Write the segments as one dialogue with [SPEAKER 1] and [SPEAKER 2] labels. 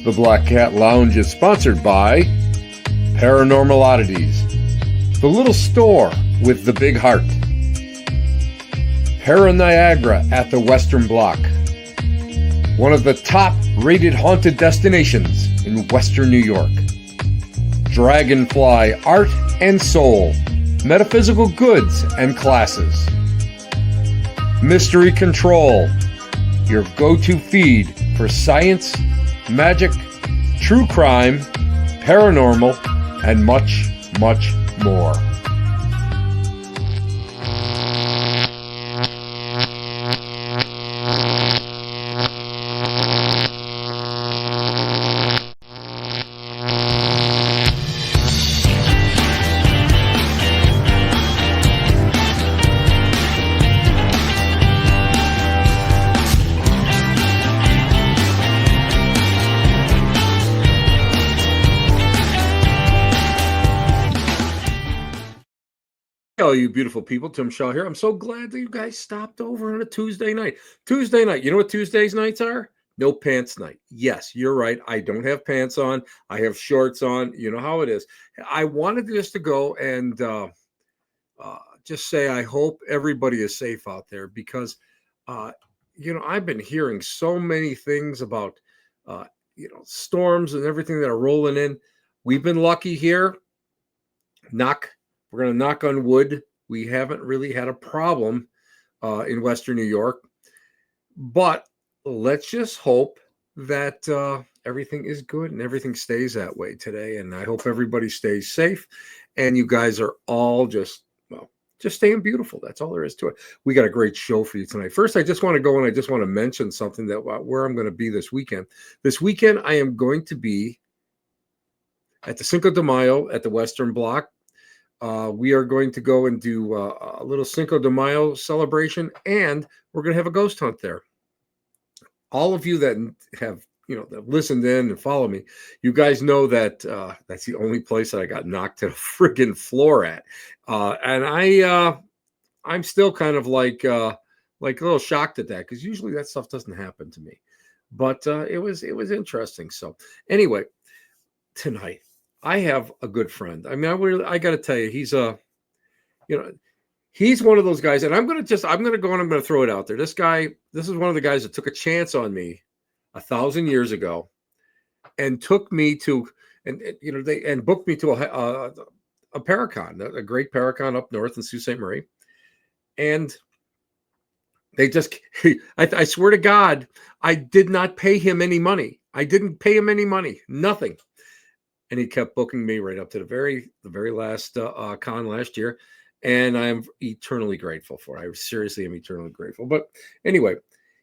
[SPEAKER 1] The Black Cat Lounge is sponsored by Paranormal Oddities, the little store with the big heart, Niagara at the Western Block, one of the top-rated haunted destinations in Western New York, Dragonfly Art and Soul, metaphysical goods and classes, Mystery Control, your go-to feed for science, magic, true crime, paranormal, and much, much more. Hello, you beautiful people. Tim Shaw here. I'm so glad that you guys stopped over on a Tuesday night. Tuesday night. You know what Tuesdays nights are? No pants night. Yes, you're right. I don't have pants on. I have shorts on. You know how it is. I wanted just to go and just say I hope everybody is safe out there because, I've been hearing so many things about, storms and everything that are rolling in. We've been lucky here. We're going to knock on wood. We haven't really had a problem in Western New York. But let's just hope that everything is good and everything stays that way today. And I hope everybody stays safe. And you guys are all just staying beautiful. That's all there is to it. We got a great show for you tonight. First, I just want to go and I just want to mention something that where I'm going to be this weekend. This weekend, I am going to be at the Cinco de Mayo at the Western Block. We are going to go and do a little Cinco de Mayo celebration, and we're going to have a ghost hunt there. All of you that have, that listened in and follow me, you guys know that that's the only place that I got knocked to the friggin' floor at. And I'm still kind of like a little shocked at that because usually that stuff doesn't happen to me. But it was interesting. So anyway, tonight, I have a good friend. I mean, I got to tell you, he's he's one of those guys, and I'm going to go and I'm going to throw it out there. This is one of the guys that took a chance on me 1,000 years ago and took me to, and booked me to a Paracon, a great Paracon up north in Sault Ste. Marie. And they just, I swear to God, I did not pay him any money. I didn't pay him any money, nothing. And he kept booking me right up to the very last con last year. And I'm eternally grateful for it. I seriously am eternally grateful. But anyway,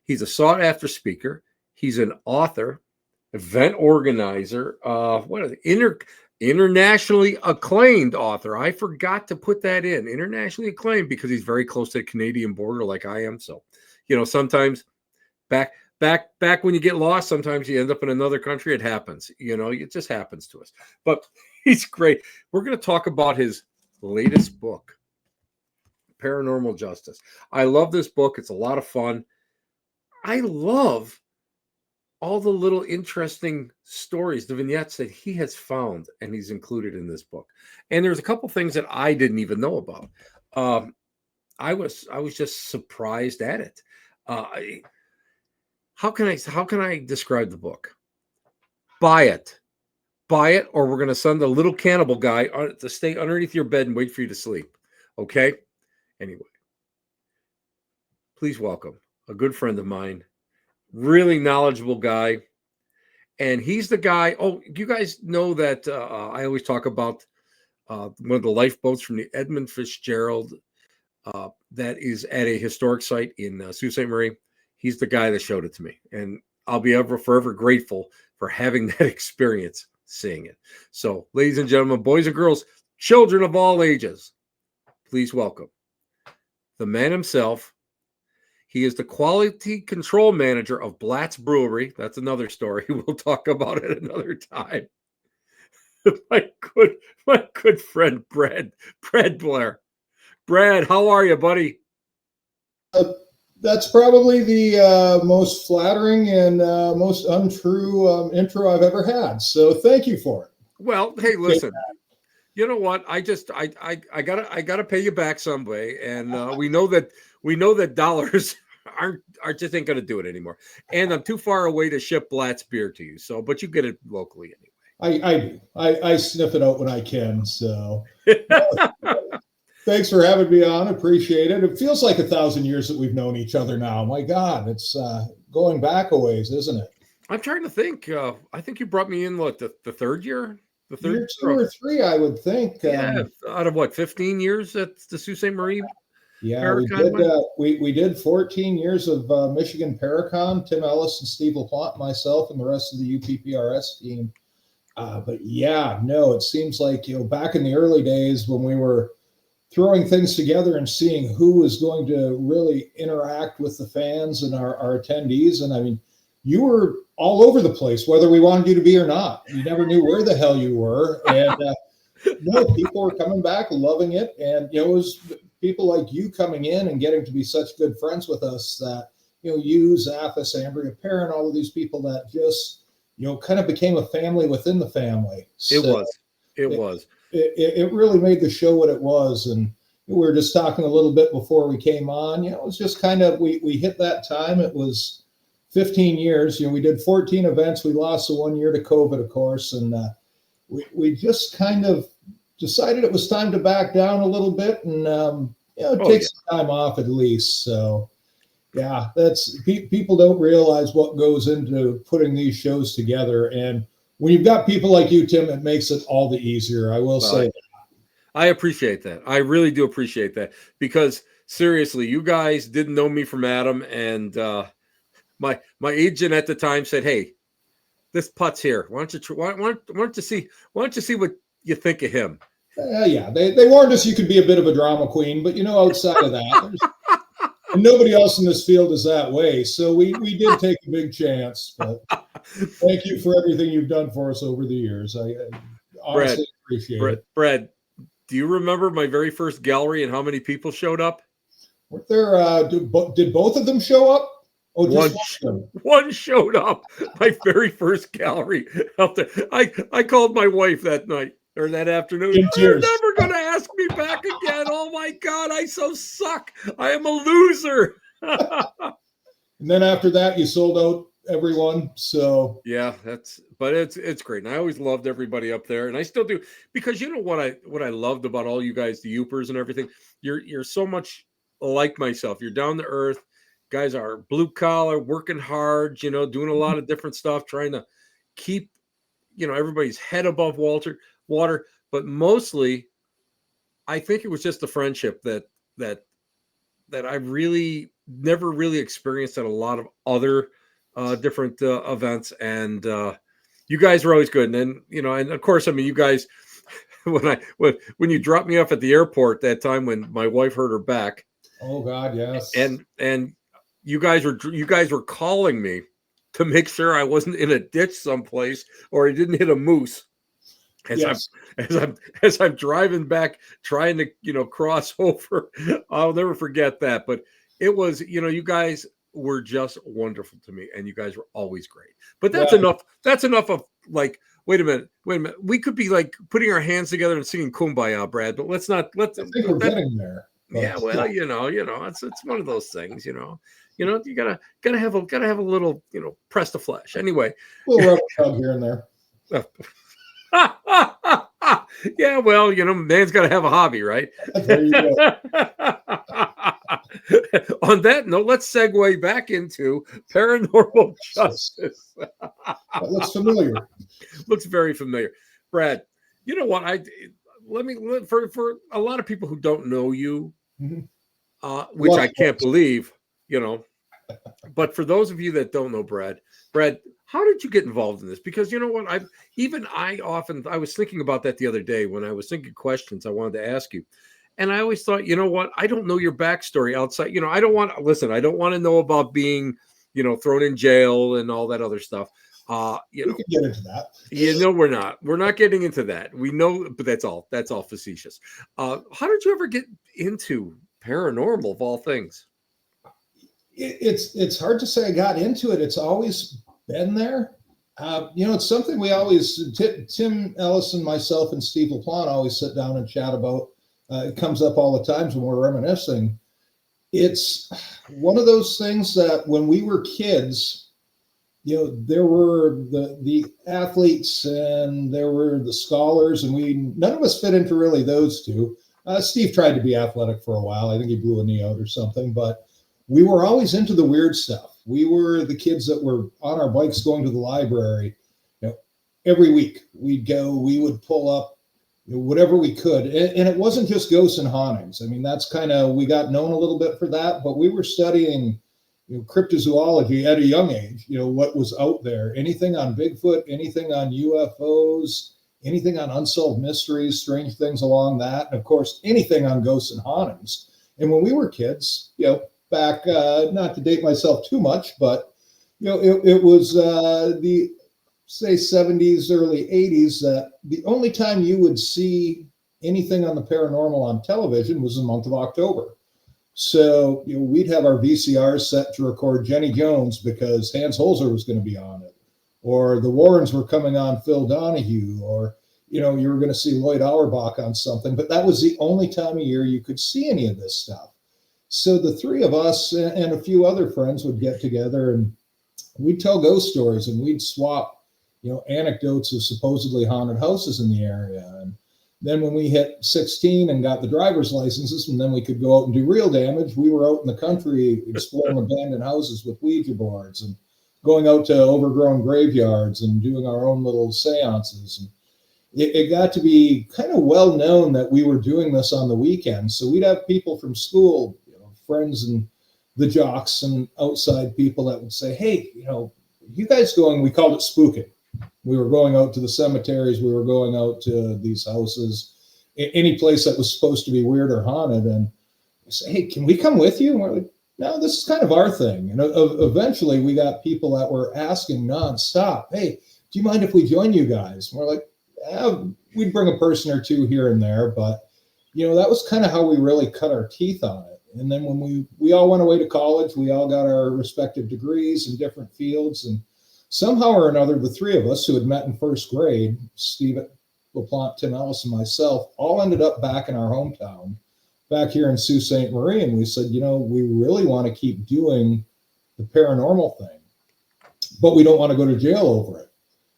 [SPEAKER 1] he's a sought after speaker. He's an author, event organizer, internationally acclaimed author. I forgot to put that in. Internationally acclaimed because he's very close to the Canadian border like I am. So, sometimes back when you get lost, sometimes you end up in another country. It happens, it just happens to us. But he's great. We're going to talk about his latest book, Paranormal Justice. I love this book. It's a lot of fun. I love all the little interesting stories, the vignettes that he has found and he's included in this book. And there's a couple things that I didn't even know about. I was just surprised at it. How can I describe the book? Buy it, or we're going to send a little cannibal guy to stay underneath your bed and wait for you to sleep. Okay. Anyway, please welcome a good friend of mine, really knowledgeable guy. And he's the guy. Oh, you guys know that I always talk about one of the lifeboats from the Edmund Fitzgerald that is at a historic site in Sault Ste. Marie. He's the guy that showed it to me. And I'll be forever grateful for having that experience seeing it. So, ladies and gentlemen, boys and girls, children of all ages, please welcome the man himself. He is the quality control manager of Blatt's Brewery. That's another story. We'll talk about it another time. My good friend, Brad Blair. Brad, how are you, buddy?
[SPEAKER 2] That's probably the most flattering and most untrue intro I've ever had. So thank you for it.
[SPEAKER 1] Well, hey, listen. You know what? I gotta pay you back some way, and we know that dollars aren't just ain't gonna do it anymore. And I'm too far away to ship Blatt's beer to you. So, but you get it locally
[SPEAKER 2] I do. I sniff it out when I can. So
[SPEAKER 1] anyway.
[SPEAKER 2] thanks for having me on. Appreciate it. It feels like 1,000 years that we've known each other now. My God, it's going back a ways, isn't it?
[SPEAKER 1] I'm trying to think. I think you brought me in what the third year, the third
[SPEAKER 2] Year
[SPEAKER 1] year
[SPEAKER 2] two
[SPEAKER 1] of
[SPEAKER 2] or three, I would think.
[SPEAKER 1] yeah, out of what 15 years at the Sault Ste. Marie
[SPEAKER 2] Yeah, we
[SPEAKER 1] Paracon
[SPEAKER 2] did.
[SPEAKER 1] went.
[SPEAKER 2] We did 14 years of Michigan Paracon. Tim Ellis and Steve LaPlante, myself, and the rest of the UPPRS team. But yeah, no, it seems like back in the early days when we were throwing things together and seeing who was going to really interact with the fans and our attendees. And I mean, you were all over the place, whether we wanted you to be or not. You never knew where the hell you were, and no, people were coming back, loving it, and it was people like you coming in and getting to be such good friends with us that you, Zaffis, Andrea Perrin, all of these people that just kind of became a family within the family.
[SPEAKER 1] It
[SPEAKER 2] So
[SPEAKER 1] was. It was.
[SPEAKER 2] it really made the show what it was. And we were just talking a little bit before we came on. It was just kind of we hit that time. It was 15 years. We did 14 events. We lost the 1 year to COVID, of course, and we just kind of decided it was time to back down a little bit and take some time off at least. So yeah, that's people don't realize what goes into putting these shows together. And when you've got people like you, Tim, it makes it all the easier. I will say that.
[SPEAKER 1] I appreciate that. I really do appreciate that because seriously, you guys didn't know me from Adam, and my agent at the time said, "Hey, this putt's here. Why don't you see what you think of him?"
[SPEAKER 2] Yeah, they warned us you could be a bit of a drama queen, but outside of that, and nobody else in this field is that way. So we did take a big chance. But thank you for everything you've done for us over the years. I honestly appreciate it.
[SPEAKER 1] Brad, do you remember my very first gallery and how many people showed up?
[SPEAKER 2] Weren't there? Did both of them show up? Oh, just
[SPEAKER 1] one showed up. My very first gallery out there. I called my wife that night or that afternoon. You're never going to ask me back again. Oh my God, I so suck. I am a loser.
[SPEAKER 2] And then after that, you sold out everyone. So
[SPEAKER 1] yeah, but it's great. And I always loved everybody up there, and I still do, because you know what I loved about all you guys, the Youpers and everything. You're so much like myself. You're down to earth. Guys are blue collar, working hard, doing a lot of different stuff, trying to keep, everybody's head above water. But mostly, I think it was just the friendship that I really never really experienced at a lot of other different events. And you guys were always good. And then, and of course, I mean, you guys, when you dropped me off at the airport that time when my wife hurt her back.
[SPEAKER 2] Oh God, yes.
[SPEAKER 1] And you guys were calling me to make sure I wasn't in a ditch someplace or I didn't hit a moose. As I'm driving back, trying to cross over. I'll never forget that. But it was, you guys were just wonderful to me, and you guys were always great. But that's enough. That's enough of like. Wait a minute. We could be like putting our hands together and singing "Kumbaya," Brad. But let's not. I
[SPEAKER 2] think we're getting there.
[SPEAKER 1] But, yeah, well, it's one of those things. You gotta have a little, press the flesh. Anyway,
[SPEAKER 2] a little rubber tug here and there.
[SPEAKER 1] Yeah, well, man's got to have a hobby, right?
[SPEAKER 2] There you go.
[SPEAKER 1] On that note, let's segue back into Paranormal Justice.
[SPEAKER 2] That looks familiar.
[SPEAKER 1] Looks very familiar. Brad, you know what? For a lot of people who don't know you, which I can't believe, but for those of you that don't know Brad, how did you get involved in this? Because you know what, I was thinking about that the other day when I was thinking questions I wanted to ask you, and I always thought, I don't know your backstory outside. I don't want to know about being, thrown in jail and all that other stuff.
[SPEAKER 2] We can get into that.
[SPEAKER 1] We're not getting into that. We know, but that's all facetious. How did you ever get into paranormal of all things?
[SPEAKER 2] It's hard to say I got into it. It's always been there. It's something we always, Tim Ellison, myself, and Steve LaPlante always sit down and chat about. It comes up all the times when we're reminiscing. It's one of those things that when we were kids, there were the athletes and there were the scholars, and none of us fit into really those two. Steve tried to be athletic for a while. I think he blew a knee out or something, but we were always into the weird stuff. We were the kids that were on our bikes going to the library. Every week we'd go, we would pull up whatever we could. And it wasn't just ghosts and hauntings. I mean, that's we got known a little bit for that, but we were studying cryptozoology at a young age, what was out there, anything on Bigfoot, anything on UFOs, anything on unsolved mysteries, strange things along that. And of course, anything on ghosts and hauntings. And when we were kids, back, not to date myself too much, but, it was the, say, 70s, early 80s, that the only time you would see anything on the paranormal on television was the month of October. So, we'd have our VCRs set to record Jenny Jones because Hans Holzer was going to be on it, or the Warrens were coming on Phil Donahue, or, you were going to see Lloyd Auerbach on something, but that was the only time of year you could see any of this stuff. So the three of us and a few other friends would get together and we'd tell ghost stories and we'd swap anecdotes of supposedly haunted houses in the area. And then when we hit 16 and got the driver's licenses, and then we could go out and do real damage, we were out in the country exploring abandoned houses with Ouija boards and going out to overgrown graveyards and doing our own little seances. And it got to be kind of well known that we were doing this on the weekends. So we'd have people from school, friends and the jocks and outside people that would say, hey, you guys going, we called it spooking. We were going out to the cemeteries. We were going out to these houses, any place that was supposed to be weird or haunted. And I say, hey, can we come with you? And we're like, no, this is kind of our thing. And eventually we got people that were asking nonstop, hey, do you mind if we join you guys? And we're like, we'd bring a person or two here and there. But, that was kind of how we really cut our teeth on it. And then when we all went away to college, we all got our respective degrees in different fields. And somehow or another, the three of us who had met in first grade, Steve LaPlante, Tim Ellis, and myself, all ended up back in our hometown, back here in Sault Ste. Marie. And we said, we really want to keep doing the paranormal thing, but we don't want to go to jail over it.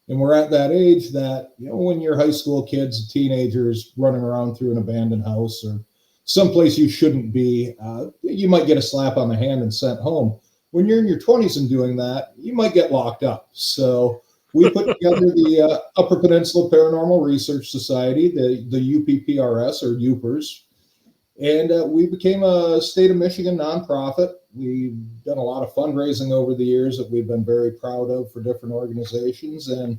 [SPEAKER 2] And we're at that age that, when you're high school kids, teenagers running around through an abandoned house or someplace you shouldn't be, you might get a slap on the hand and sent home. When you're in your 20s and doing that, you might get locked up. So we put together the Upper Peninsula Paranormal Research Society, the UPPRS or UPERS, and we became a state of Michigan nonprofit. We've done a lot of fundraising over the years that we've been very proud of for different organizations. And,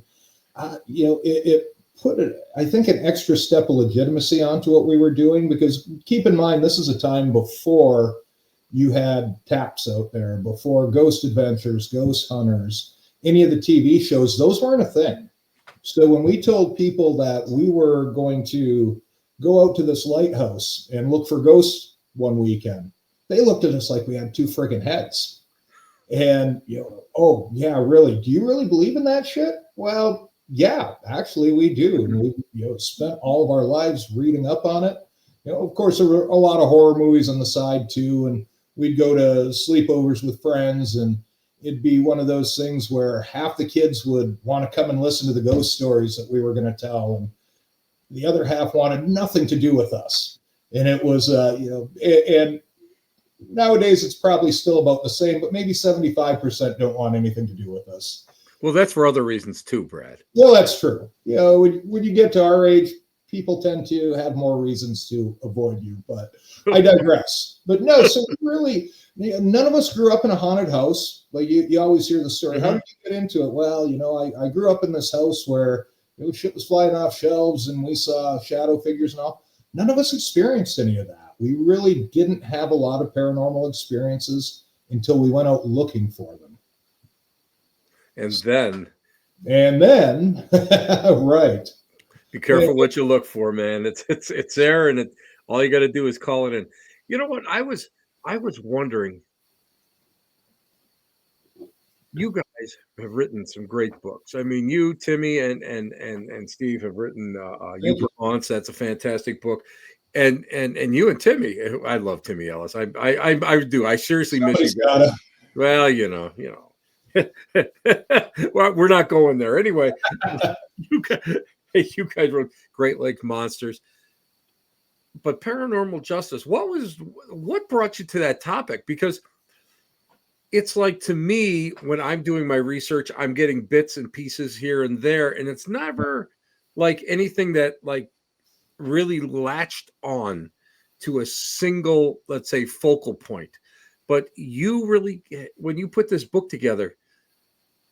[SPEAKER 2] it put, I think, an extra step of legitimacy onto what we were doing, because keep in mind, this is a time before you had taps out there, before Ghost Adventures, Ghost Hunters, any of the TV shows, those weren't a thing. So when we told people that we were going to go out to this lighthouse and look for ghosts one weekend, they looked at us like we had two friggin' heads. And, oh, yeah, really? Do you really believe in that shit? Well, yeah, actually we do. And we spent all of our lives reading up on it. Of course, there were a lot of horror movies on the side too. And we'd go to sleepovers with friends, and it'd be one of those things where half the kids would want to come and listen to the ghost stories that we were going to tell, and the other half wanted nothing to do with us. And it was, and nowadays it's probably still about the same, but maybe 75% don't want anything to do with us.
[SPEAKER 1] Well, that's for other reasons too, Brad.
[SPEAKER 2] Well, that's true. When you get to our age, people tend to have more reasons to avoid you, but I digress. But no, so really, none of us grew up in a haunted house. Like you always hear the story.
[SPEAKER 1] Mm-hmm.
[SPEAKER 2] How did you get into it? Well, I grew up in this house where shit was flying off shelves and we saw shadow figures and all. None of us experienced any of that. We really didn't have a lot of paranormal experiences until we went out looking for them.
[SPEAKER 1] And then,
[SPEAKER 2] right.
[SPEAKER 1] Be careful what you look for, man. It's there, and all you got to do is call it in. You know what? I was wondering. you guys have written some great books. I mean, you, Timmy, and Steve have written "You
[SPEAKER 2] Thank you.
[SPEAKER 1] Provence." That's a fantastic book, and you and Timmy. I love Timmy Ellis. I do. I seriously miss you
[SPEAKER 2] Somebody's
[SPEAKER 1] guys.
[SPEAKER 2] gotta.
[SPEAKER 1] Well, you know. Well, we're not going there anyway. You guys, you guys wrote Great Lake Monsters, but Paranormal Justice. What brought you to that topic? Because it's like, to me, when I'm doing my research, I'm getting bits and pieces here and there, and it's never like anything that like really latched on to a single, let's say, focal point. But you really, when you put this book together,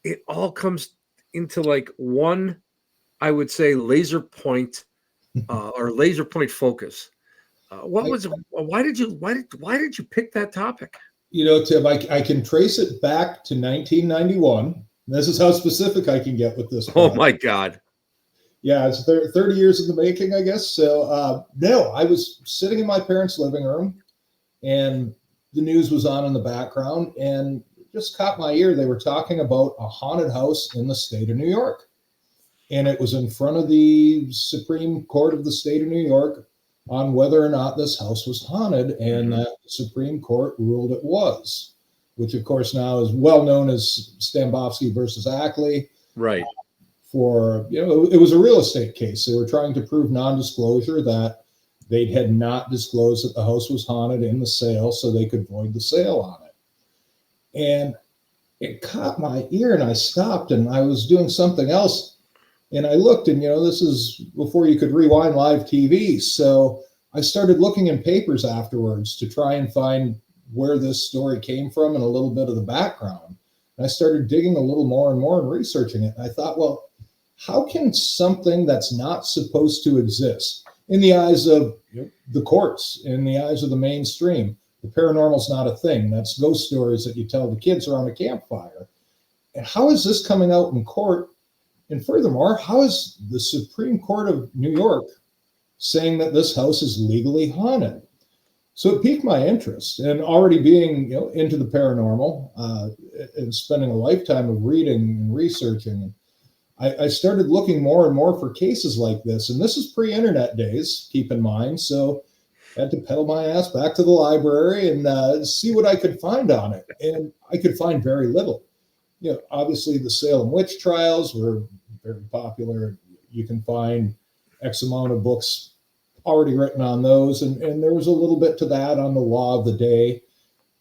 [SPEAKER 1] it all comes into like one, I would say, laser point or laser point focus. What
[SPEAKER 2] I,
[SPEAKER 1] was? Why did you pick that topic?
[SPEAKER 2] Tim, I can trace it back to 1991. This is how specific I can get with this
[SPEAKER 1] Oh
[SPEAKER 2] project.
[SPEAKER 1] my God!
[SPEAKER 2] Yeah, it's 30 years in the making, I guess. So, no, I was sitting in my parents' living room and the news was on in the background and it just caught my ear. They were talking about a haunted house in the state of New York. And it was in front of the Supreme Court of the state of New York on whether or not this house was haunted. And the Supreme Court ruled it was, which, of course, now is well known as Stambovsky versus Ackley.
[SPEAKER 1] Right.
[SPEAKER 2] For, it was a real estate case. They were trying to prove non-disclosure, that they had not disclosed that the house was haunted in the sale, so they could void the sale on it. And it caught my ear, and I stopped, and I was doing something else, and I looked, and this is before you could rewind live TV, so I started looking in papers afterwards to try and find where this story came from and a little bit of the background. And I started digging a little more and more and researching it. And I thought, well, how can something that's not supposed to exist in the eyes of the courts, in the eyes of the mainstream? The paranormal's not a thing. That's ghost stories that you tell the kids around a campfire. And how is this coming out in court? And furthermore, how is the Supreme Court of New York saying that this house is legally haunted? So it piqued my interest, and already being into the paranormal and spending a lifetime of reading and researching, I started looking more and more for cases like this. And this is pre-internet days, keep in mind. So I had to pedal my ass back to the library and see what I could find on it. And I could find very little. Obviously the Salem witch trials were very popular. You can find X amount of books already written on those. And there was a little bit to that on the law of the day.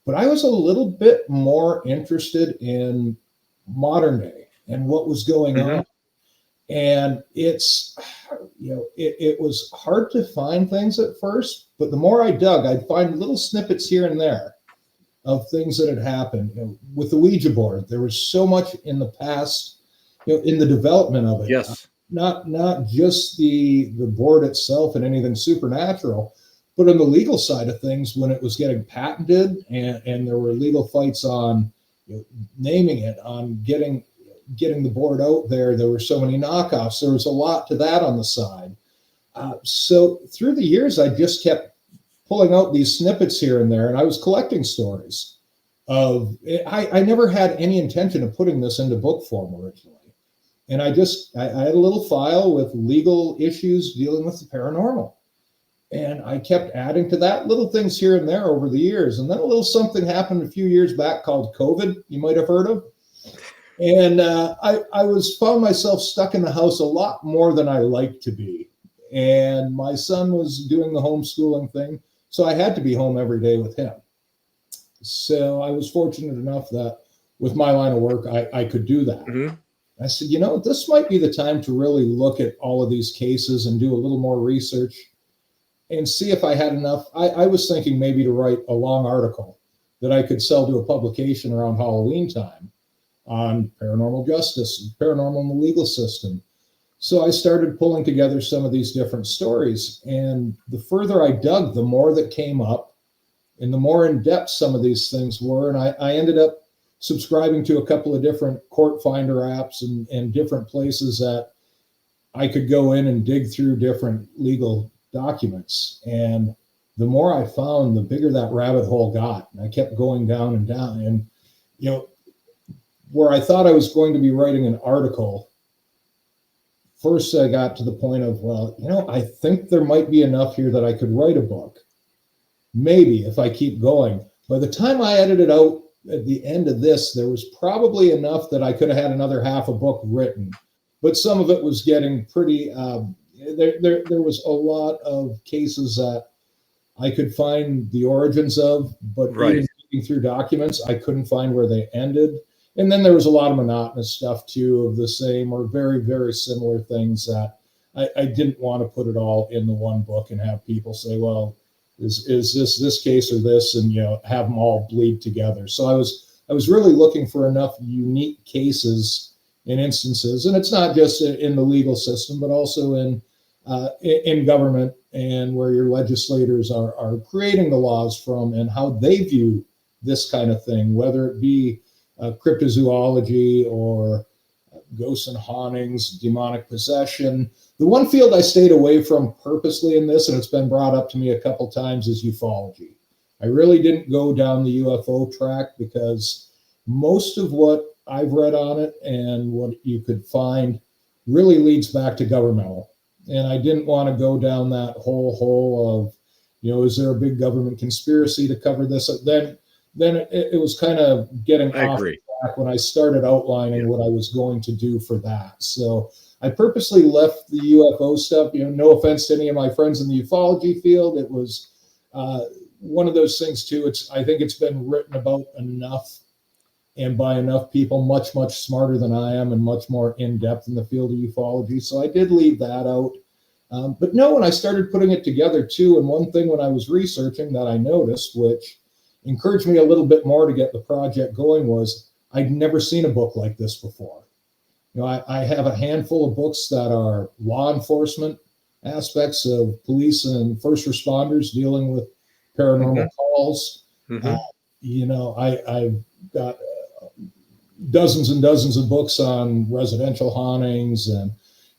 [SPEAKER 2] But I was a little bit more interested in modern day and what was going on. And it's, it was hard to find things at first, but the more I dug, I'd find little snippets here and there of things that had happened. With the Ouija board, there was so much in the past, in the development of it.
[SPEAKER 1] Yes.
[SPEAKER 2] Not just the board itself and anything supernatural, but on the legal side of things, when it was getting patented and there were legal fights on naming it, on getting the board out there. There were so many knockoffs. There was a lot to that on the side. So through the years, I just kept pulling out these snippets here and there, and I was collecting stories of. I never had any intention of putting this into book form originally, and I had a little file with legal issues dealing with the paranormal, and I kept adding to that, little things here and there over the years. And then a little something happened a few years back called COVID. You might have heard of. And I found myself stuck in the house a lot more than I liked to be. And my son was doing the homeschooling thing, so I had to be home every day with him. So I was fortunate enough that with my line of work, I could do that. Mm-hmm. I said, this might be the time to really look at all of these cases and do a little more research and see if I had enough. I was thinking maybe to write a long article that I could sell to a publication around Halloween time on paranormal justice, paranormal in the legal system. So I started pulling together some of these different stories. And the further I dug, the more that came up and the more in depth some of these things were. And I ended up subscribing to a couple of different court finder apps and different places that I could go in and dig through different legal documents. And the more I found, the bigger that rabbit hole got. And I kept going down and down. And, where I thought I was going to be writing an article, first I got to the point of, well, I think there might be enough here that I could write a book. Maybe if I keep going. By the time I edited out at the end of this, there was probably enough that I could have had another half a book written. But some of it was getting pretty, there was a lot of cases that I could find the origins of, but even reading through documents, I couldn't find where they ended. And then there was a lot of monotonous stuff too, of the same or very, very similar things that I didn't want to put it all in the one book and have people say, well, is this case or this, and have them all bleed together. So I was really looking for enough unique cases and instances, and it's not just in the legal system, but also in government, and where your legislators are creating the laws from, and how they view this kind of thing, whether it be cryptozoology or ghosts and hauntings, demonic possession. The one field I stayed away from purposely in this, and it's been brought up to me a couple times, is ufology. I really didn't go down the UFO track because most of what I've read on it and what you could find really leads back to governmental. And I didn't want to go down that whole hole of, is there a big government conspiracy to cover this? Then it was kind of getting off track when I started outlining what I was going to do for that. So I purposely left the UFO stuff. No offense to any of my friends in the ufology field. It was one of those things too. I think it's been written about enough and by enough people much, much smarter than I am and much more in depth in the field of ufology. So I did leave that out. But no, when I started putting it together too, and one thing when I was researching that I noticed, which encouraged me a little bit more to get the project going, was I'd never seen a book like this before. I have a handful of books that are law enforcement aspects of police and first responders dealing with paranormal calls. I've got dozens and dozens of books on residential hauntings and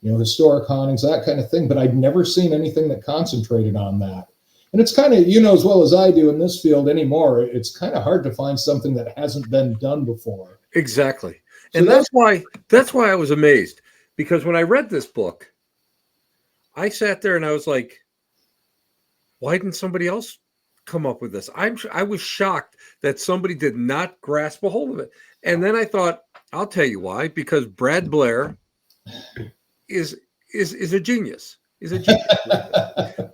[SPEAKER 2] historic hauntings, that kind of thing, but I'd never seen anything that concentrated on that. And it's kind of, as well as I do in this field anymore, it's kind of hard to find something that hasn't been done before.
[SPEAKER 1] Exactly. And that's why I was amazed, because when I read this book, I sat there and I was like, why didn't somebody else come up with this? I was shocked that somebody did not grasp a hold of it. And then I thought, I'll tell you why, because Brad Blair is a genius. Is a genius.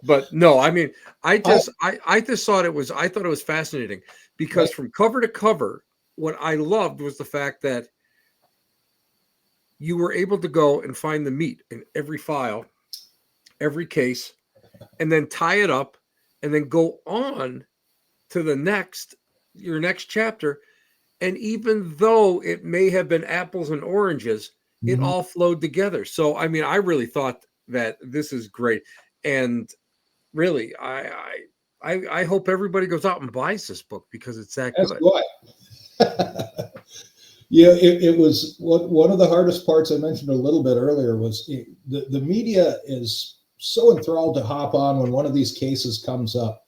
[SPEAKER 1] But no, I mean, I just thought it was fascinating, because from cover to cover, what I loved was the fact that you were able to go and find the meat in every file, every case, and then tie it up and then go on to your next chapter. And even though it may have been apples and oranges, it all flowed together. So, I mean, I really thought that this is great. And really, I hope everybody goes out and buys this book, because it's that good.
[SPEAKER 2] Yeah, it was one of the hardest parts I mentioned a little bit earlier was the media is so enthralled to hop on when one of these cases comes up,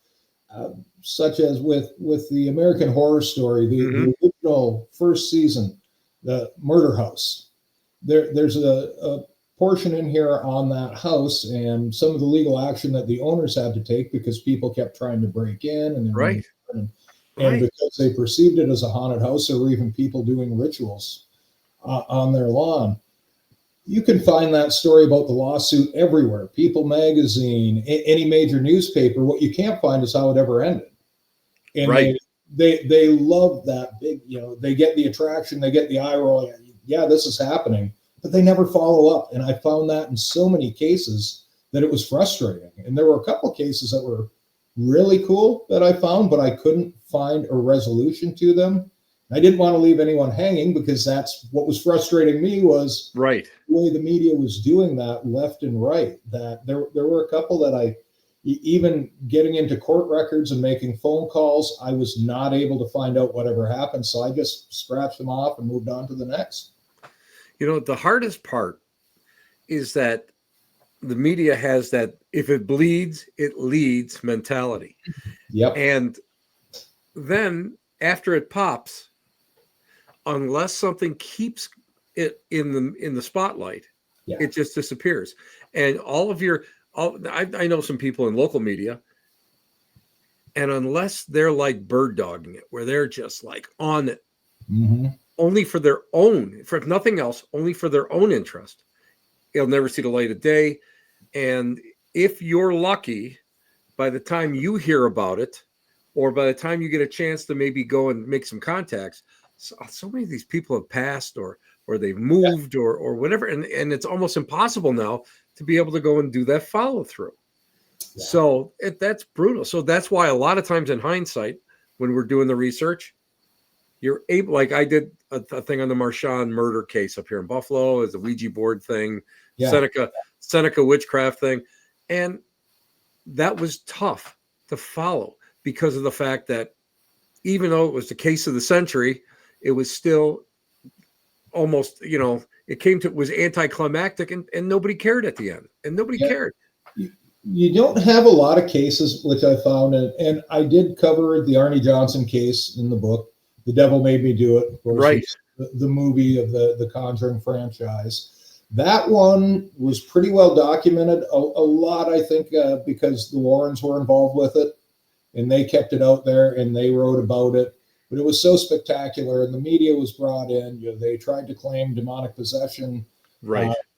[SPEAKER 2] such as with the American Horror Story, the original first season, the Murder House. There's a portion in here on that house and some of the legal action that the owners had to take because people kept trying to break in and because they perceived it as a haunted house, there were even people doing rituals on their lawn. You can find that story about the lawsuit everywhere. People magazine, any major newspaper. What you can't find is how it ever ended. And they love that big, they get the attraction, they get the eye roll. Yeah, this is happening, but they never follow up. And I found that in so many cases that it was frustrating. And there were a couple of cases that were really cool that I found, but I couldn't find a resolution to them. I didn't want to leave anyone hanging, because that's what was frustrating me, was the way the media was doing that left and right. That there were a couple that even getting into court records and making phone calls, I was not able to find out whatever happened. So I just scratched them off and moved on to the next.
[SPEAKER 1] The hardest part is that the media has that if it bleeds, it leads mentality.
[SPEAKER 2] Yep.
[SPEAKER 1] And then after it pops, unless something keeps it in the spotlight,
[SPEAKER 2] Yeah.
[SPEAKER 1] it just disappears. And I know some people in local media, and unless they're like bird dogging it, where they're just like on it, only for their own, for nothing else, only for their own interest, it'll never see the light of day. And if you're lucky, by the time you hear about it, or by the time you get a chance to maybe go and make some contacts, so many of these people have passed or they've moved or whatever, and it's almost impossible now to be able to go and do that follow through. Yeah. So that's brutal. So that's why a lot of times in hindsight, when we're doing the research, you're able, like I did a thing on the Marchand murder case up here in Buffalo, as a Ouija board thing, Seneca witchcraft thing, and that was tough to follow because of the fact that even though it was the case of the century, it was still almost, it was anticlimactic, and nobody cared at the end, and nobody cared.
[SPEAKER 2] You don't have a lot of cases, which I found, and I did cover the Arnie Johnson case in the book, The Devil Made Me Do It, of course,
[SPEAKER 1] right?
[SPEAKER 2] The movie of the Conjuring franchise. That one was pretty well documented. A lot, I think, because the Warrens were involved with it, and they kept it out there, and they wrote about it. But it was so spectacular, and the media was brought in. They tried to claim demonic possession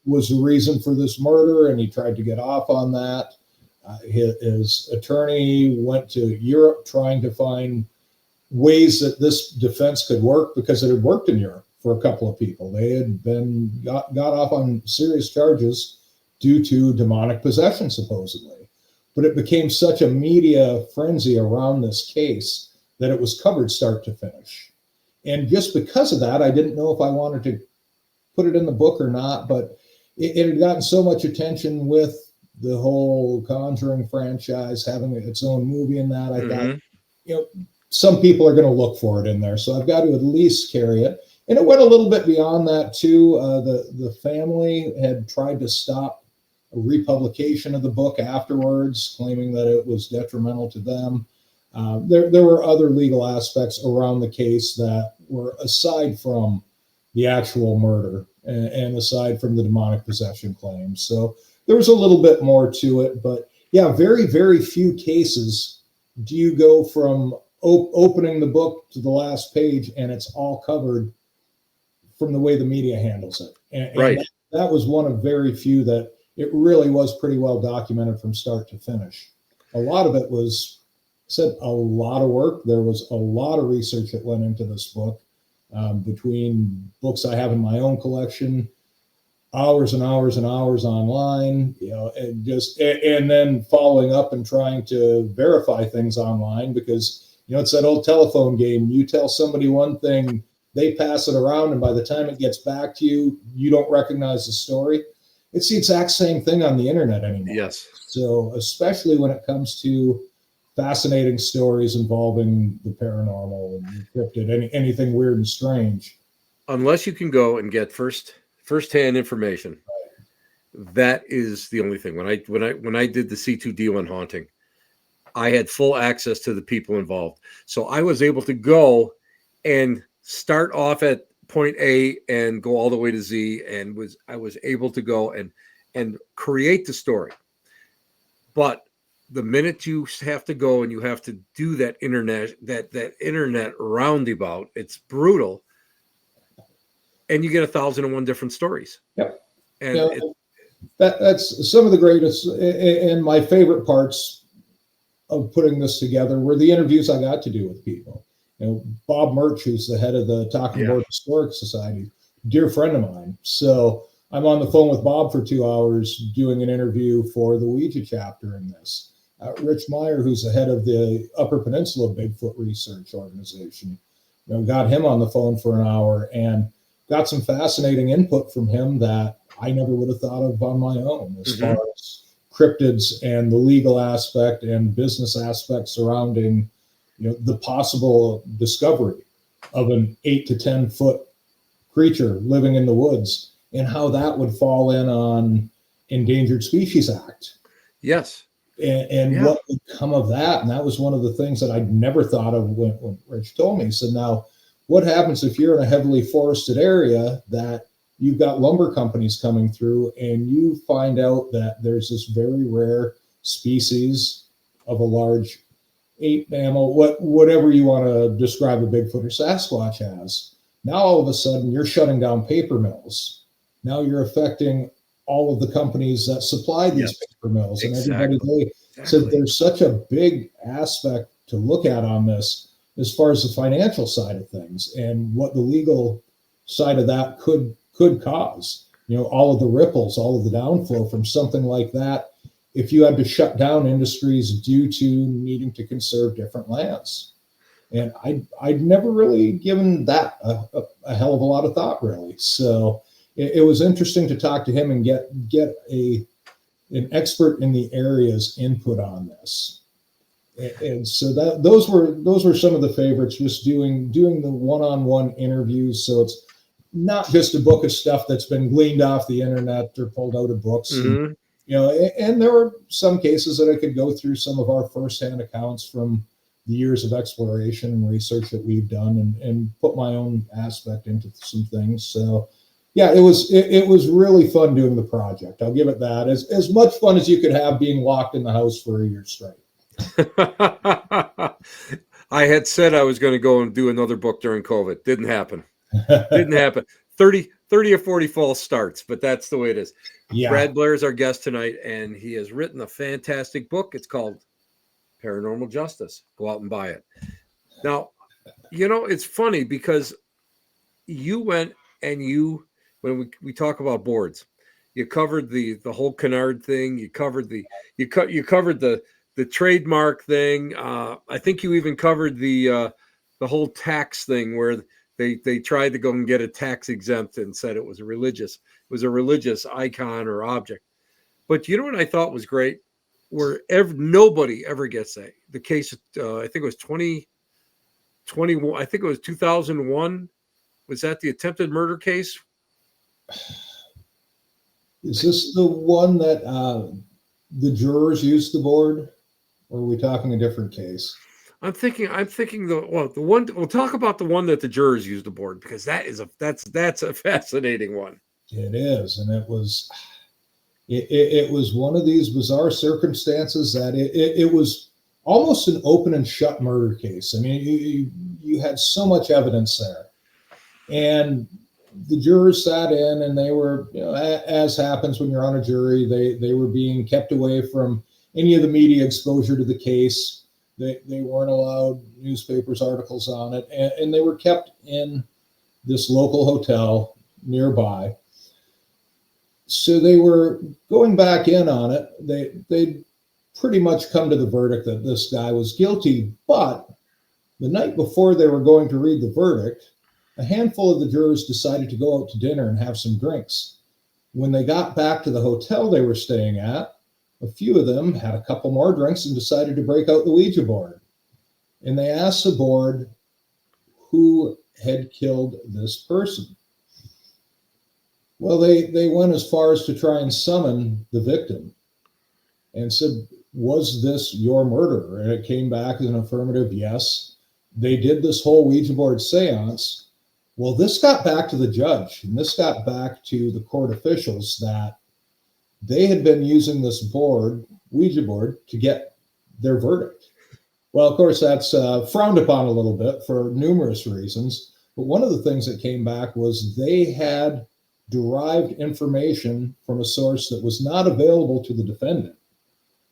[SPEAKER 2] was the reason for this murder, and he tried to get off on that. His attorney went to Europe trying to find ways that this defense could work, because it had worked in Europe for a couple of people. They had got off on serious charges due to demonic possession, supposedly. But it became such a media frenzy around this case that it was covered start to finish. And just because of that, I didn't know if I wanted to put it in the book or not, but it had gotten so much attention with the whole Conjuring franchise having its own movie in that. I thought, some people are going to look for it in there, so I've got to at least carry it. And it went a little bit beyond that too. The family had tried to stop a republication of the book afterwards, claiming that it was detrimental to them. There were other legal aspects around the case that were aside from the actual murder and aside from the demonic possession claims. So there was a little bit more to it, but yeah, very, very few cases do you go from opening the book to the last page and it's all covered from the way the media handles it. And that was one of very few that it really was pretty well documented from start to finish. A lot of it was a lot of work. There was a lot of research that went into this book. Between books I have in my own collection, hours and hours and hours online, and then following up and trying to verify things online, because it's that old telephone game. You tell somebody one thing, they pass it around, and by the time it gets back to you, you don't recognize the story. It's the exact same thing on the internet anymore.
[SPEAKER 1] Yes.
[SPEAKER 2] So especially when it comes to fascinating stories involving the paranormal and cryptid, anything weird and strange.
[SPEAKER 1] Unless you can go and get firsthand information, that is the only thing. When I did the C2D1 haunting, I had full access to the people involved, so I was able to go and start off at point A and go all the way to Z, and I was able to go and create the story. But the minute you have to go and you have to do that internet roundabout, it's brutal, and you get 1,001 different stories.
[SPEAKER 2] Yep.
[SPEAKER 1] And
[SPEAKER 2] that's some of the greatest and my favorite parts of putting this together were the interviews I got to do with people. Bob Murch, who's the head of the Talking Board Historic Society, dear friend of mine. So I'm on the phone with Bob for 2 hours doing an interview for the Ouija chapter in this. Rich Meyer, who's the head of the Upper Peninsula Bigfoot Research Organization, got him on the phone for an hour and got some fascinating input from him that I never would have thought of on my own, as far as cryptids and the legal aspect and business aspect surrounding, the possible discovery of an 8 to 10 foot creature living in the woods and how that would fall in on Endangered Species Act.
[SPEAKER 1] Yes.
[SPEAKER 2] And what would come of that. And that was one of the things that I'd never thought of when Rich told me. He said, now, what happens if you're in a heavily forested area that you've got lumber companies coming through and you find out that there's this very rare species of a large ape mammal, whatever you want to describe a Bigfoot or Sasquatch as. Now all of a sudden you're shutting down paper mills. Now you're affecting all of the companies that supply these paper mills and everybody. So there's such a big aspect to look at on this as far as the financial side of things and what the legal side of that could cause. All of the ripples, all of the downflow from something like that, if you had to shut down industries due to needing to conserve different lands. And I'd never really given that a hell of a lot of thought, really. So it was interesting to talk to him and get an expert in the area's input on this. And so those were some of the favorites, just doing the one-on-one interviews. So it's not just a book of stuff that's been gleaned off the internet or pulled out of books.
[SPEAKER 1] Mm-hmm.
[SPEAKER 2] And there were some cases that I could go through some of our firsthand accounts from the years of exploration and research that we've done and put my own aspect into some things. So yeah, it was really fun doing the project. I'll give it that. As much fun as you could have being locked in the house for a year straight.
[SPEAKER 1] I had said I was going to go and do another book during COVID. Didn't happen. 30 or 40 false starts, but that's the way it is. Yeah. Brad Blair is our guest tonight, and he has written a fantastic book. It's called Paranormal Justice. Go out and buy it. Now, it's funny because you went and when we talk about boards, you covered the whole canard thing. You covered the trademark thing. I think you even covered the whole tax thing where they tried to go and get a tax exempt and said it was a religious icon or object. But you know what I thought was great? Where nobody ever gets that. The case, I think it was 2021. I think it was 2001. Was that the attempted murder case?
[SPEAKER 2] Is this the one that the jurors used the board, or are we talking a different case?
[SPEAKER 1] I'm thinking the one. We'll talk about the one that the jurors used the board, because that's a fascinating one.
[SPEAKER 2] It is, and it was one of these bizarre circumstances that it was almost an open and shut murder case. I mean, you had so much evidence there, and the jurors sat in, and they were, as happens when you're on a jury, they were being kept away from any of the media exposure to the case. They weren't allowed newspapers, articles on it, and they were kept in this local hotel nearby. So they were going back in on it. They'd pretty much come to the verdict that this guy was guilty, but the night before they were going to read the verdict, a handful of the jurors decided to go out to dinner and have some drinks. When they got back to the hotel they were staying at, a few of them had a couple more drinks and decided to break out the Ouija board. And they asked the board who had killed this person. Well, they went as far as to try and summon the victim and said, was this your murderer? And it came back as an affirmative yes. They did this whole Ouija board seance. Well, this got back to the judge, and this got back to the court officials that they had been using this board, Ouija board, to get their verdict. Well, of course, that's frowned upon a little bit for numerous reasons. But one of the things that came back was they had derived information from a source that was not available to the defendant.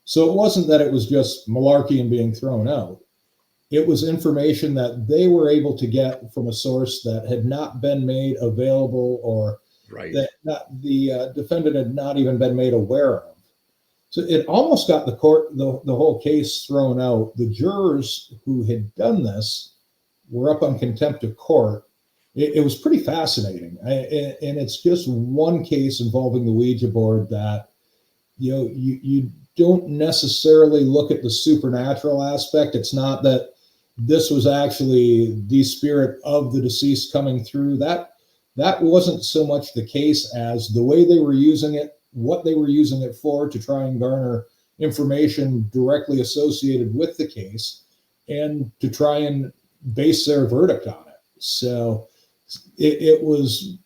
[SPEAKER 2] So it wasn't that it was just malarkey and being thrown out. It was information that they were able to get from a source that had not been made available, or that the defendant had not even been made aware of. So it almost got the court, the whole case thrown out. The jurors who had done this were up on contempt of court. It was pretty fascinating. And it's just one case involving the Ouija board that, you don't necessarily look at the supernatural aspect. It's not that this was actually the spirit of the deceased coming through. That wasn't so much the case as the way they were using it, what they were using it for, to try and garner information directly associated with the case and to try and base their verdict on it. So it was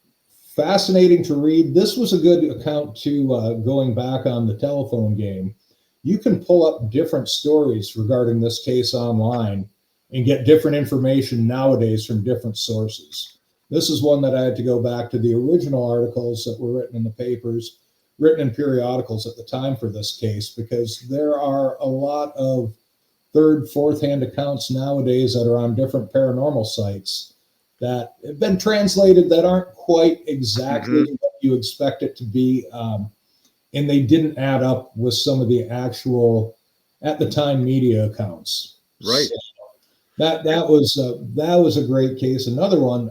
[SPEAKER 2] fascinating to read. This was a good account to going back on the telephone game. You can pull up different stories regarding this case online and get different information nowadays from different sources. This is one that I had to go back to the original articles that were written in the papers, written in periodicals at the time for this case, because there are a lot of third, fourth hand accounts nowadays that are on different paranormal sites that have been translated that aren't quite exactly what you expect it to be. And they didn't add up with some of the actual, at the time, media accounts.
[SPEAKER 1] Right.
[SPEAKER 2] So that was a great case. Another one,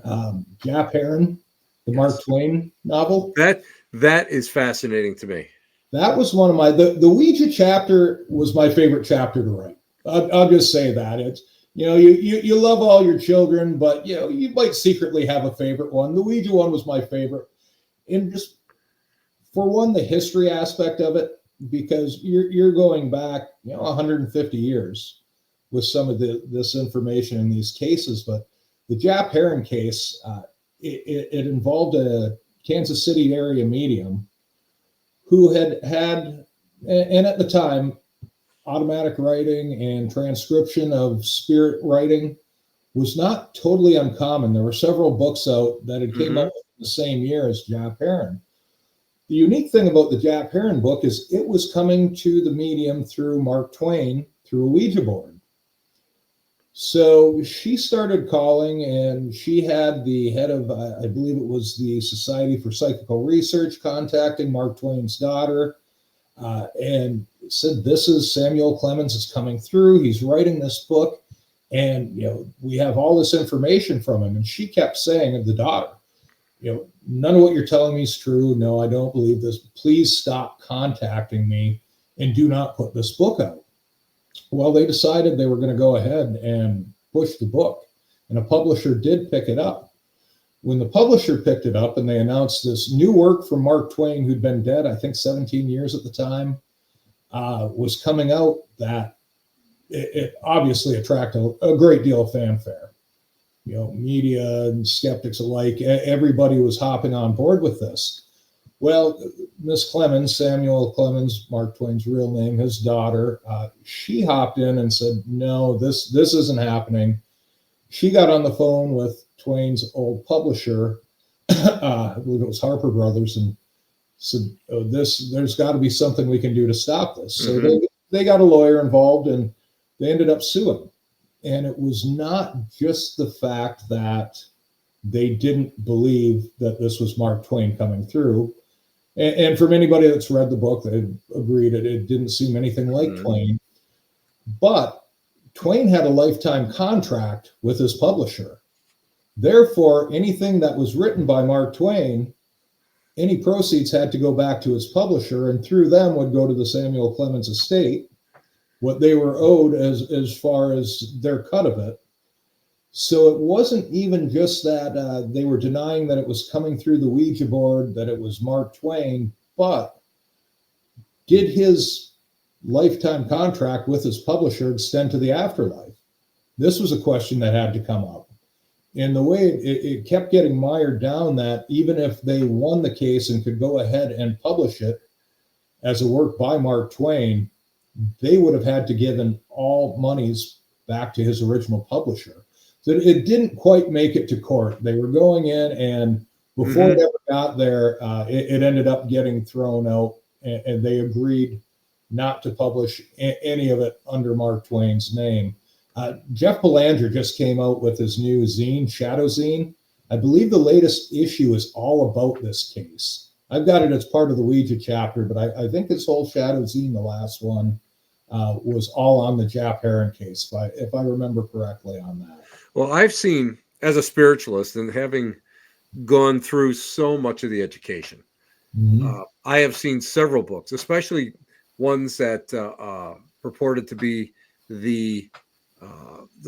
[SPEAKER 2] Jap Heron, the Mark Twain novel.
[SPEAKER 1] That is fascinating to me.
[SPEAKER 2] That was one of my the Ouija chapter was my favorite chapter to write. I'll just say that. It's, you love all your children, but you might secretly have a favorite one. The Ouija one was my favorite, and just for one, the history aspect of it, because you're going back 150 years with some of this information in these cases. But the Jap Heron case, it involved a Kansas City area medium who had, and at the time, automatic writing and transcription of spirit writing was not totally uncommon. There were several books out that had came out the same year as Jap Heron. The unique thing about the Jap Heron book is it was coming to the medium through Mark Twain through a Ouija board. So she started calling, and she had the head of, I believe it was the Society for Psychical Research, contacting Mark Twain's daughter, and said, "This is Samuel Clemens is coming through. He's writing this book, and we have all this information from him." And she kept saying of the daughter, "None of what you're telling me is true. No, I don't believe this. Please stop contacting me and do not put this book out." Well, they decided they were going to go ahead and push the book, and a publisher did pick it up. When the publisher picked it up and they announced this new work from Mark Twain, who'd been dead, I think 17 years at the time, was coming out, that it obviously attracted a great deal of fanfare. Media and skeptics alike, everybody was hopping on board with this. Well, Miss Clemens, Samuel Clemens, Mark Twain's real name, his daughter, she hopped in and said, "No, this isn't happening." She got on the phone with Twain's old publisher, I believe it was Harper Brothers, and said, "Oh, there's got to be something we can do to stop this." So they got a lawyer involved, and they ended up suing. And it was not just the fact that they didn't believe that this was Mark Twain coming through. And from anybody that's read the book, they agreed it didn't seem anything like Twain. But Twain had a lifetime contract with his publisher. Therefore, anything that was written by Mark Twain, any proceeds had to go back to his publisher, and through them would go to the Samuel Clemens estate, what they were owed as far as their cut of it. So it wasn't even just that they were denying that it was coming through the Ouija board, that it was Mark Twain, but did his lifetime contract with his publisher extend to the afterlife? This was a question that had to come up. And the way it kept getting mired down, that even if they won the case and could go ahead and publish it as a work by Mark Twain, they would have had to give in all monies back to his original publisher. So it didn't quite make it to court. They were going in, and before it ever got there, it ended up getting thrown out, and they agreed not to publish any of it under Mark Twain's name. Jeff Belanger just came out with his new zine, Shadow Zine. I believe the latest issue is all about this case. I've got it as part of the Ouija chapter, but I think his whole Shadow Zine, the last one, was all on the Jap Heron case, if I remember correctly on that.
[SPEAKER 1] Well, I've seen, as a spiritualist and having gone through so much of the education, I have seen several books, especially ones that purported to be the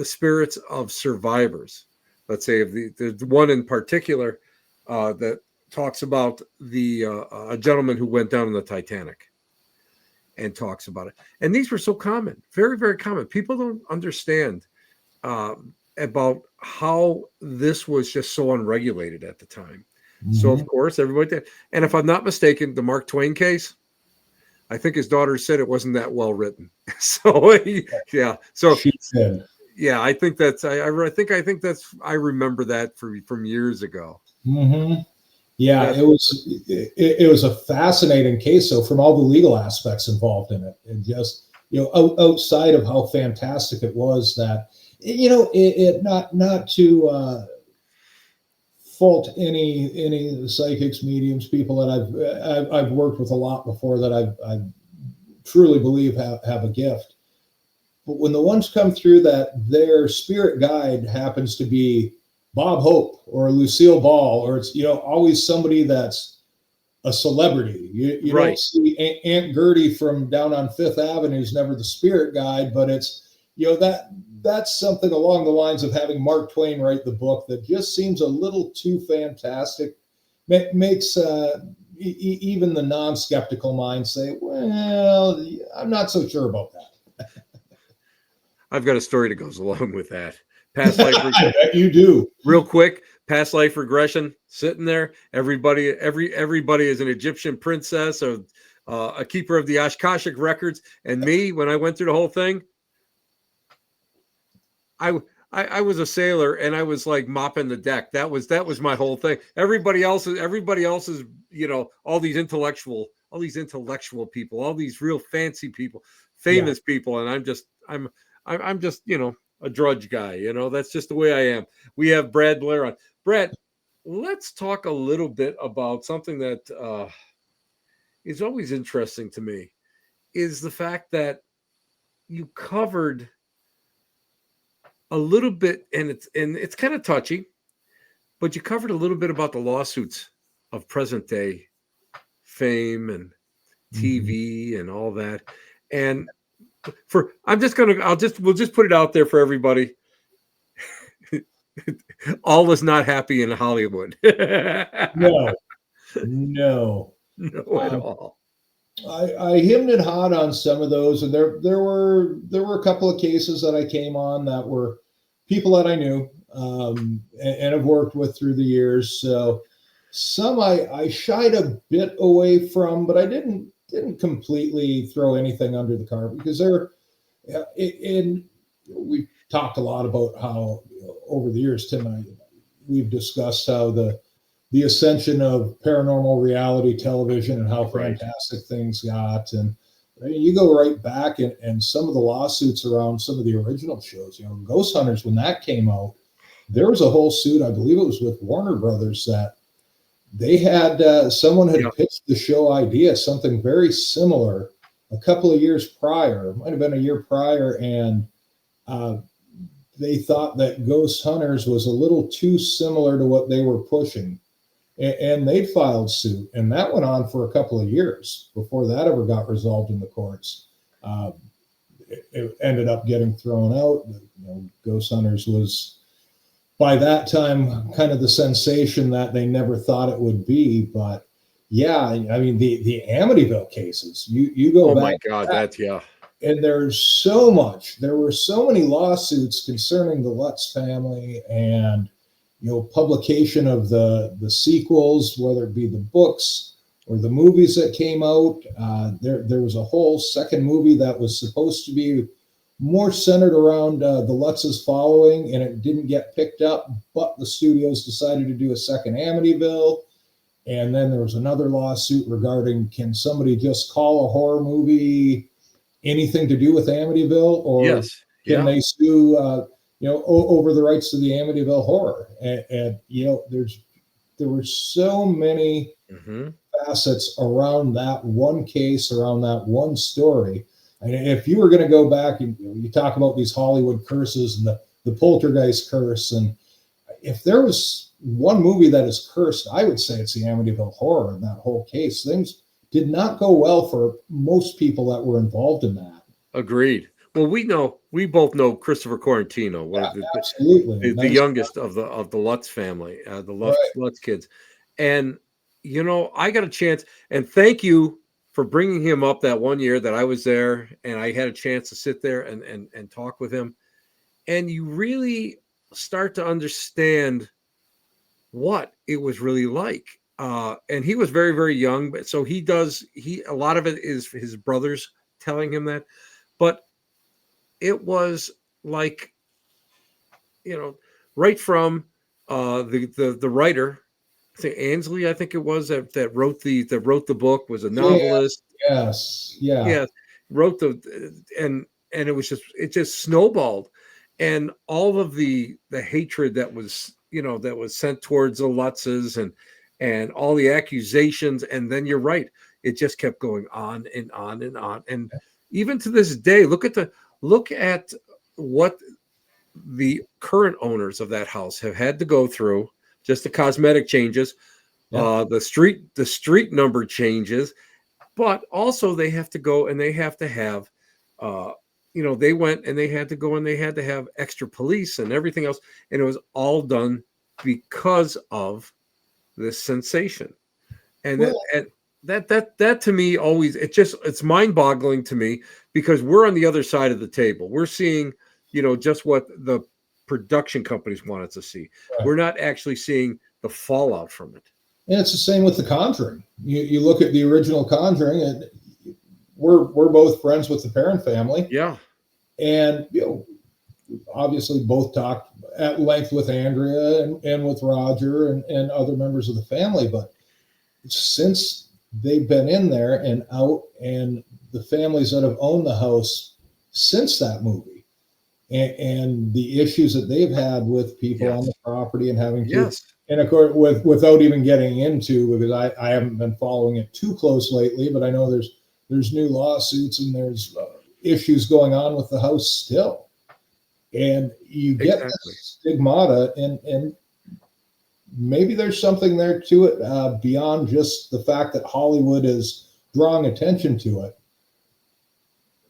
[SPEAKER 1] spirits of survivors. Let's say the one in particular that talks about a gentleman who went down in the Titanic, and talks about it. And these were so common, very, very common. People don't understand about how this was just so unregulated at the time. So of
[SPEAKER 2] Mhm.
[SPEAKER 1] course everybody did. And if I'm not mistaken, the Mark Twain case, I think his daughter said it wasn't that well written. So yeah. So
[SPEAKER 2] She said.
[SPEAKER 1] yeah, I think that's I remember that from years ago.
[SPEAKER 2] Hmm. Yeah,
[SPEAKER 1] That's
[SPEAKER 2] it was a fascinating case. So from all the legal aspects involved in it, and just outside of how fantastic it was, that not to fault any of the psychics, mediums, people that I've worked with a lot before, that I truly believe have a gift. But when the ones come through that their spirit guide happens to be Bob Hope or Lucille Ball, or it's always somebody that's a celebrity. You don't
[SPEAKER 1] right.
[SPEAKER 2] see Aunt Gertie from down on Fifth Avenue is never the spirit guide, but it's that's something along the lines of having Mark Twain write the book that just seems a little too fantastic. Makes even the non-skeptical mind say, "Well, I'm not so sure about
[SPEAKER 1] I've got a story that goes along with that. Past life,
[SPEAKER 2] that." I bet you do.
[SPEAKER 1] real quick. Past life regression. Sitting there, everybody is an Egyptian princess or a keeper of the Akashic records. And me, when I went through the whole thing, I I was a sailor and I was like mopping the deck. That was my whole thing. Everybody else is all these intellectual people, all these real fancy people,
[SPEAKER 2] Yeah.
[SPEAKER 1] famous people, and I'm just a drudge guy. That's just the way I am. We have Brad Blair on. Brad, let's talk a little bit about something that is always interesting to me is the fact that you covered a little bit, and it's kind of touchy, but you covered a little bit about the lawsuits of present day fame and
[SPEAKER 2] Mhm.
[SPEAKER 1] TV and all that. And for I'm just gonna I'll just we'll just put it out there for everybody. All is not happy in Hollywood. No
[SPEAKER 2] No, no.
[SPEAKER 1] at
[SPEAKER 2] Um,
[SPEAKER 1] all.
[SPEAKER 2] I hemmed and hawed on some of those, and there were a couple of cases that I came on that were people that I knew, and have worked with through the years. So some I shied a bit away from, but I didn't completely throw anything under the carpet, because they're and we talked a lot about how, over the years, Tim and I, we've discussed how the ascension of paranormal reality television and how
[SPEAKER 1] Right.
[SPEAKER 2] fantastic things got. And I mean, you go right back, and some of the lawsuits around some of the original shows, Ghost Hunters, when that came out, there was a whole suit, I believe it was with Warner Brothers, that they had someone
[SPEAKER 1] Yeah.
[SPEAKER 2] had pitched the show idea, something very similar, a couple of years prior. It might have been a year prior, and uh, they thought that Ghost Hunters was a little too similar to what they were pushing, and they filed suit, and that went on for a couple of years before that ever got resolved in the courts. Uh, it ended up getting thrown out. Ghost Hunters was, by that time, kind of the sensation that they never thought it would be. But yeah, I mean, the Amityville cases. You go
[SPEAKER 1] Oh my
[SPEAKER 2] back,
[SPEAKER 1] God, that's yeah.
[SPEAKER 2] and there's so much. There were so many lawsuits concerning the Lutz family, and publication of the sequels, whether it be the books or the movies that came out. There was a whole second movie that was supposed to be more centered around the Lutz's following, and it didn't get picked up. But the studios decided to do a second Amityville. And then there was another lawsuit regarding, can somebody just call a horror movie anything to do with Amityville, or
[SPEAKER 1] Yes.
[SPEAKER 2] can
[SPEAKER 1] Yeah.
[SPEAKER 2] they sue, over the rights to the Amityville horror? And there were so many
[SPEAKER 1] Hmm.
[SPEAKER 2] facets around that one case, around that one story. And if you were going to go back and you talk about these Hollywood curses and the poltergeist curse, and if there was one movie that is cursed, I would say it's the Amityville horror in that whole case. Things did not go well for most people that were involved in that.
[SPEAKER 1] Agreed. Well, we both know Christopher Quarantino, one
[SPEAKER 2] Yeah,
[SPEAKER 1] of the
[SPEAKER 2] absolutely.
[SPEAKER 1] the, the
[SPEAKER 2] Nice.
[SPEAKER 1] youngest of the Lutz family, the
[SPEAKER 2] Right.
[SPEAKER 1] Lutz kids. And I got a chance, and thank you for bringing him up that one year that I was there, and I had a chance to sit there and talk with him. And you really start to understand what it was really like. And he was very, very young, but so a lot of it is his brothers telling him that, but it was like, right from the writer, I think Ansley, I think it was that wrote the book, was a
[SPEAKER 2] Yeah,
[SPEAKER 1] novelist.
[SPEAKER 2] yes, yeah,
[SPEAKER 1] Yeah, wrote and it just snowballed, and all of the hatred that was sent towards the Lutzes, and all the accusations, and then you're right, it just kept going on and on and on, and even to this day, look at what the current owners of that house have had to go through, just the cosmetic changes,
[SPEAKER 2] yeah.
[SPEAKER 1] the street number changes, but also they have to go and they have to have, they went and they had to go and they had to have extra police and everything else, and it was all done because of this sensation. And
[SPEAKER 2] Well,
[SPEAKER 1] that to me always, it's mind-boggling to me, because we're on the other side of the table. We're seeing, just what the production companies want us to see.
[SPEAKER 2] right.
[SPEAKER 1] We're not actually seeing the fallout from it.
[SPEAKER 2] And it's the same with The Conjuring. You look at the original Conjuring, and we're both friends with the Perron family,
[SPEAKER 1] Yeah.
[SPEAKER 2] and obviously both talked at length with Andrea and with Roger and other members of the family. But since they've been in there and out, and the families that have owned the house since that movie, and the issues that they've had with people on the property and having to,
[SPEAKER 1] Yes.
[SPEAKER 2] and of course, without even getting into, because I haven't been following it too close lately, but I know there's new lawsuits and there's issues going on with the house still, and you get this stigmata, and maybe there's something there to it, beyond just the fact that Hollywood is drawing attention to it.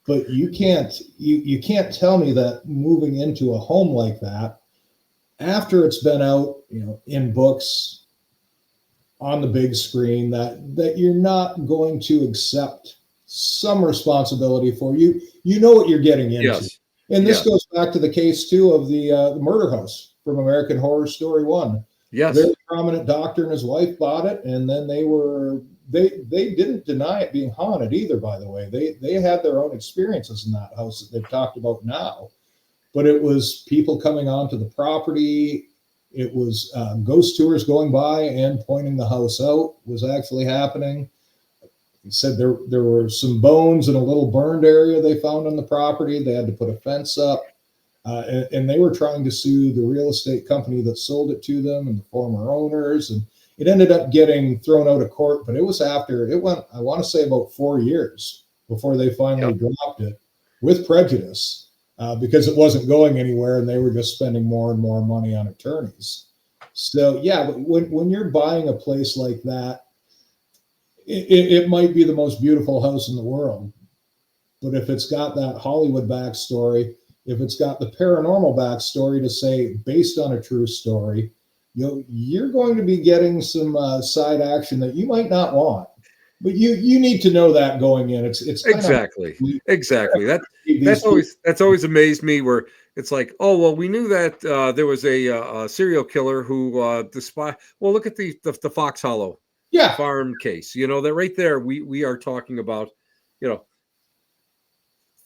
[SPEAKER 2] But you can't tell me that moving into a home like that, after it's been out, in books, on the big screen, that you're not going to accept some responsibility for. You know what you're getting into.
[SPEAKER 1] Yes.
[SPEAKER 2] And this goes back to the case too of the murder house from American Horror Story 1.
[SPEAKER 1] Yes.
[SPEAKER 2] A very prominent doctor and his wife bought it, and then they didn't deny it being haunted either, by the way. They had their own experiences in that house that they've talked about now. But it was people coming onto the property. It was ghost tours going by and pointing the house out was actually happening. He said there were some bones in a little burned area they found on the property. They had to put a fence up. And they were trying to sue the real estate company that sold it to them and the former owners. And it ended up getting thrown out of court. But it was after it went, I want to say, about 4 years before they finally dropped it with prejudice. Because it wasn't going anywhere and they were just spending more and more money on attorneys. So, yeah, but when you're buying a place like that, it might be the most beautiful house in the world. But if it's got that Hollywood backstory, if it's got the paranormal backstory to say based on a true story, you're going to be getting some side action that you might not want. But you need to know that going in. It's
[SPEAKER 1] exactly. That's always amazed me, where it's like, oh well, we knew that there was a serial killer who despised. Well, look at the Fox Hollow farm case. That right there, we are talking about,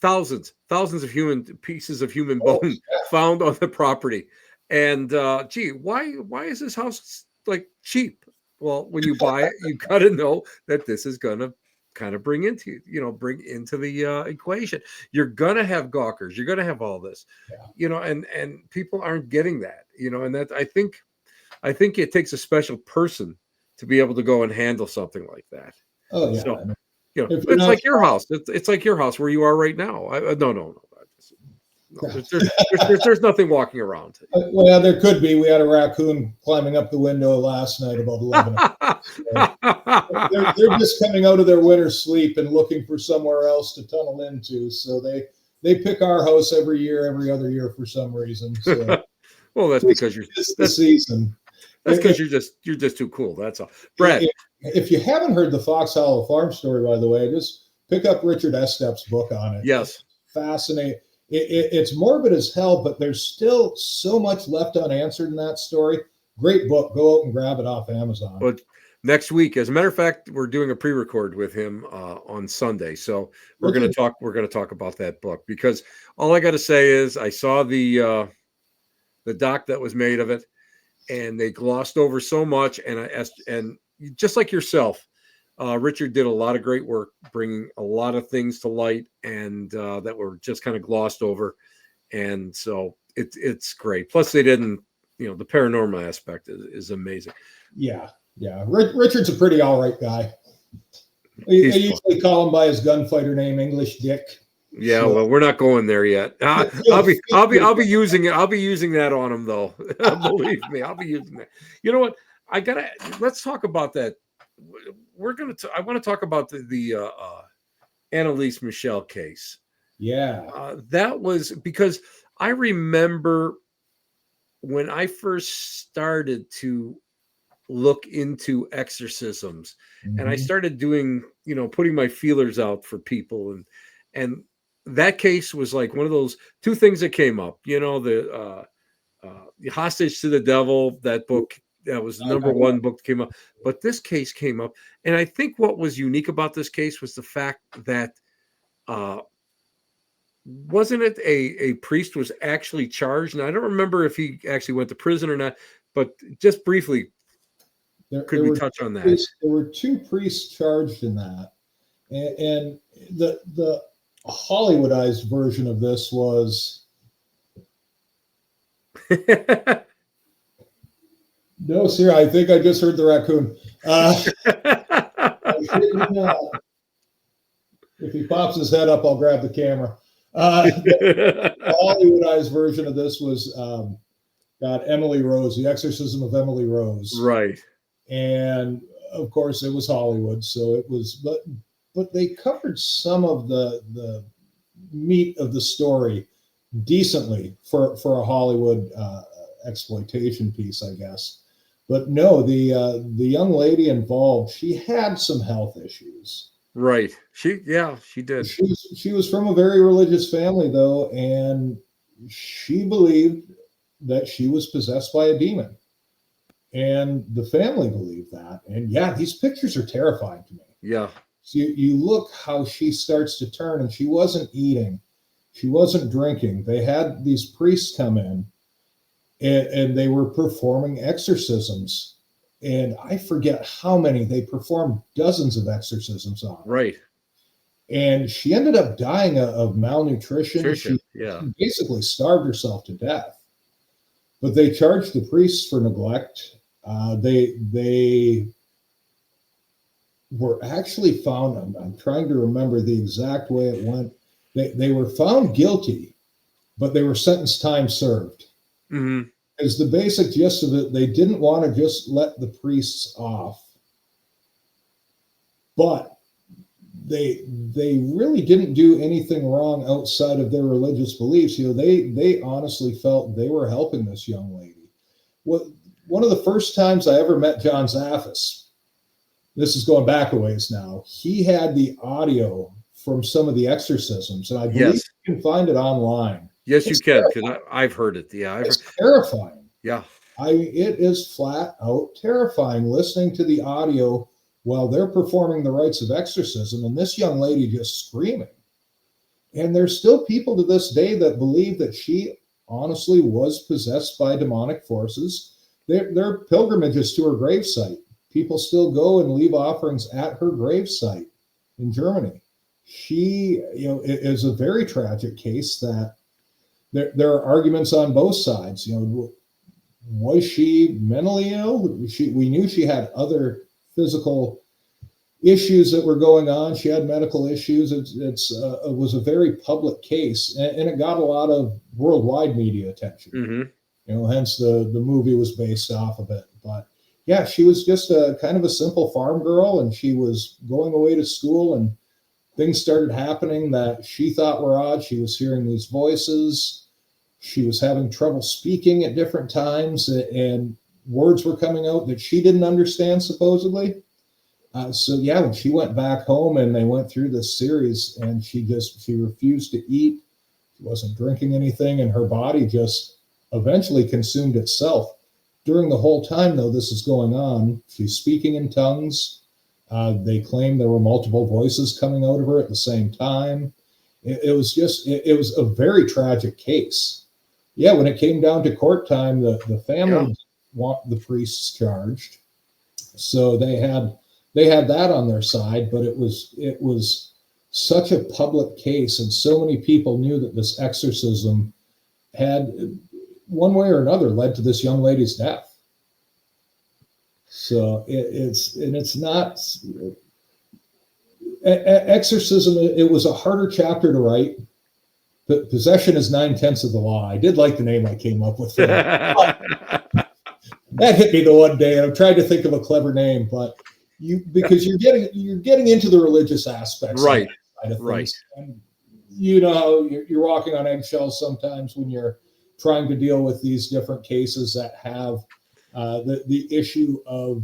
[SPEAKER 1] thousands of pieces of human bone found on the property, and why is this house like cheap? Well, when you buy it, you got to know that this is gonna kind of bring into the equation. You're gonna have gawkers. You're gonna have all this, and people aren't getting that, and that I think it takes a special person to be able to go and handle something like that.
[SPEAKER 2] Oh yeah.
[SPEAKER 1] So, it's like your house. It's like your house where you are right now. No. There's nothing walking around.
[SPEAKER 2] Well, there could be. We had a raccoon climbing up the window last night about 11 o'clock. So they're just coming out of their winter sleep and looking for somewhere else to tunnel into. So they pick our house every other year for some reason. So
[SPEAKER 1] well, that's because
[SPEAKER 2] it's the season.
[SPEAKER 1] That's because you're just too cool. That's all. Brad,
[SPEAKER 2] if you haven't heard the Fox Hollow Farm story, by the way, just pick up Richard Estep's book on it.
[SPEAKER 1] Yes.
[SPEAKER 2] Fascinating. It's morbid as hell, but there's still so much left unanswered in that story. Great book. Go out and grab it off Amazon.
[SPEAKER 1] But next week, as a matter of fact, we're doing a pre-record with him on Sunday, so we're going to talk. We're going to talk about that book, because all I got to say is I saw the doc that was made of it, and they glossed over so much. And I asked, and just like yourself, Richard did a lot of great work, bringing a lot of things to light, and that were just kind of glossed over. And so it's great. Plus, they didn't, the paranormal aspect is amazing.
[SPEAKER 2] Yeah. Richard's a pretty all right guy. I usually call him by his gunfighter name, English Dick.
[SPEAKER 1] Yeah, so, well, we're not going there yet. I'll be using it. I'll be using that on him, though. Believe me, I'll be using that. You know what? Let's talk about that. I want to talk about the Annalise Michelle case.
[SPEAKER 2] Yeah.
[SPEAKER 1] That was because I remember when I first started to look into exorcisms, and I started doing, putting my feelers out for people, and that case was like one of those two things that came up, the Hostage to the Devil, that book, that was the number one book that came up, but this case came up. And I think what was unique about this case was the fact that, wasn't it a priest was actually charged? And I don't remember if he actually went to prison or not, but just briefly, could we touch on that?
[SPEAKER 2] There were two priests charged in that. And the Hollywoodized version of this was no, sir. I think I just heard the raccoon. If he pops his head up, I'll grab the camera. The Hollywoodized version of this was Emily Rose, The Exorcism of Emily Rose.
[SPEAKER 1] Right.
[SPEAKER 2] And of course, it was Hollywood, so it was, but they covered some of the meat of the story decently for a Hollywood exploitation piece, I guess. But no, the young lady involved, she had some health issues.
[SPEAKER 1] Right. She did.
[SPEAKER 2] She was from a very religious family, though, and she believed that she was possessed by a demon. And the family believed that. And yeah, these pictures are terrifying to me.
[SPEAKER 1] Yeah.
[SPEAKER 2] So you look how she starts to turn, and she wasn't eating. She wasn't drinking. They had these priests come in, and they were performing exorcisms. And I forget how many. They performed dozens of exorcisms on her.
[SPEAKER 1] Right.
[SPEAKER 2] And she ended up dying of malnutrition. She basically starved herself to death. But they charged the priests for neglect. They were actually found, I'm trying to remember the exact way it went. They were found guilty, but they were sentenced time served.
[SPEAKER 1] Mm-hmm.
[SPEAKER 2] As the basic gist of it, they didn't want to just let the priests off, but they really didn't do anything wrong outside of their religious beliefs. They honestly felt they were helping this young lady. One of the first times I ever met John Zaffis, this is going back a ways now, he had the audio from some of the exorcisms, and I believe you can find it online.
[SPEAKER 1] Yes, you can, because I've heard it. Yeah,
[SPEAKER 2] it's terrifying.
[SPEAKER 1] Yeah,
[SPEAKER 2] it is flat out terrifying listening to the audio while they're performing the rites of exorcism, and this young lady just screaming. And there's still people to this day that believe that she honestly was possessed by demonic forces. There are pilgrimages to her gravesite. People still go and leave offerings at her gravesite in Germany. She, it is a very tragic case that there are arguments on both sides. Was she mentally ill? We knew she had other physical issues that were going on. She had medical issues. It was a very public case, and it got a lot of worldwide media attention.
[SPEAKER 1] Mm-hmm.
[SPEAKER 2] Hence the movie was based off of it. But yeah, she was just a kind of a simple farm girl, and she was going away to school, and things started happening that she thought were odd. She was hearing these voices. She was having trouble speaking at different times, and words were coming out that she didn't understand, supposedly. So yeah, when she went back home and they went through this series, and she refused to eat, wasn't drinking anything, and her body just eventually consumed itself. During the whole time, though, this is going on, she's speaking in tongues. They claim there were multiple voices coming out of her at the same time. It was a very tragic case. Yeah, when it came down to court time, the family didn't want the priests charged, so they had that on their side. But it was such a public case, and so many people knew that this exorcism had, one way or another, led to this young lady's death. So it's not exorcism. It was a harder chapter to write. But possession is 9/10 of the law. I did like the name I came up with for that. That hit me the one day, and I'm trying to think of a clever name, but because you're getting into the religious aspects,
[SPEAKER 1] right?
[SPEAKER 2] Side of
[SPEAKER 1] right.
[SPEAKER 2] And you know, you're walking on eggshells sometimes when you're trying to deal with these different cases that have the issue of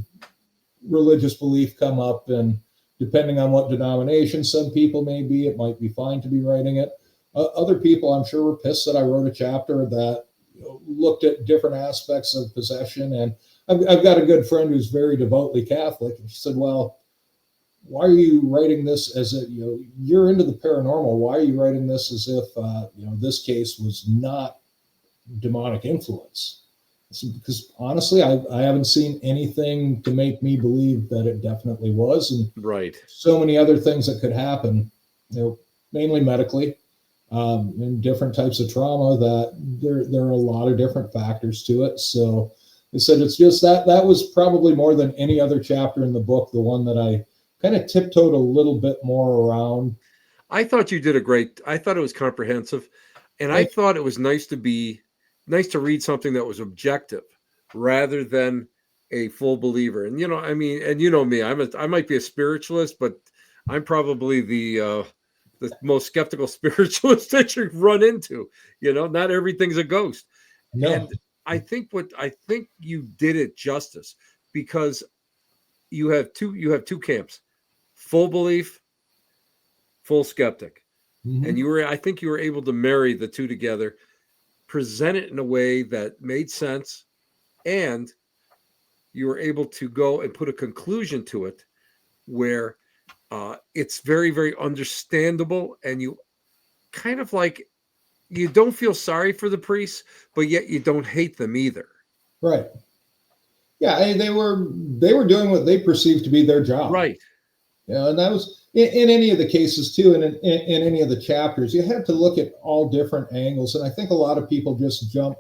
[SPEAKER 2] religious belief come up, and depending on what denomination some people may be, it might be fine to be writing it. Other people, I'm sure, were pissed that I wrote a chapter that looked at different aspects of possession. And I've got a good friend who's very devoutly Catholic, and she said, "Well, why are you writing this as a, you're into the paranormal? Why are you writing this as if this case was not demonic influence?" Because honestly, I haven't seen anything to make me believe that it definitely was, and
[SPEAKER 1] right.
[SPEAKER 2] So many other things that could happen, mainly medically, and different types of trauma. That there are a lot of different factors to it. So I said it's just that was probably more than any other chapter in the book, the one that I kind of tiptoed a little bit more around.
[SPEAKER 1] I thought you did I thought it was comprehensive, and I thought it was nice to read something that was objective rather than a full believer. And I mean, and you know me, I might be a spiritualist, but I'm probably the most skeptical spiritualist that you run into. Not everything's a ghost.
[SPEAKER 2] No.
[SPEAKER 1] And I think you did it justice, because you have two camps: full belief, full skeptic.
[SPEAKER 2] Mm-hmm.
[SPEAKER 1] And I think you were able to marry the two together, present it in a way that made sense, and you were able to go and put a conclusion to it where it's very, very understandable, and you kind of you don't feel sorry for the priests, but yet you don't hate them either.
[SPEAKER 2] Right. Yeah, they were doing what they perceived to be their job.
[SPEAKER 1] Right.
[SPEAKER 2] And that was in any of the cases too, and in any of the chapters, you had to look at all different angles. And I think a lot of people just jump.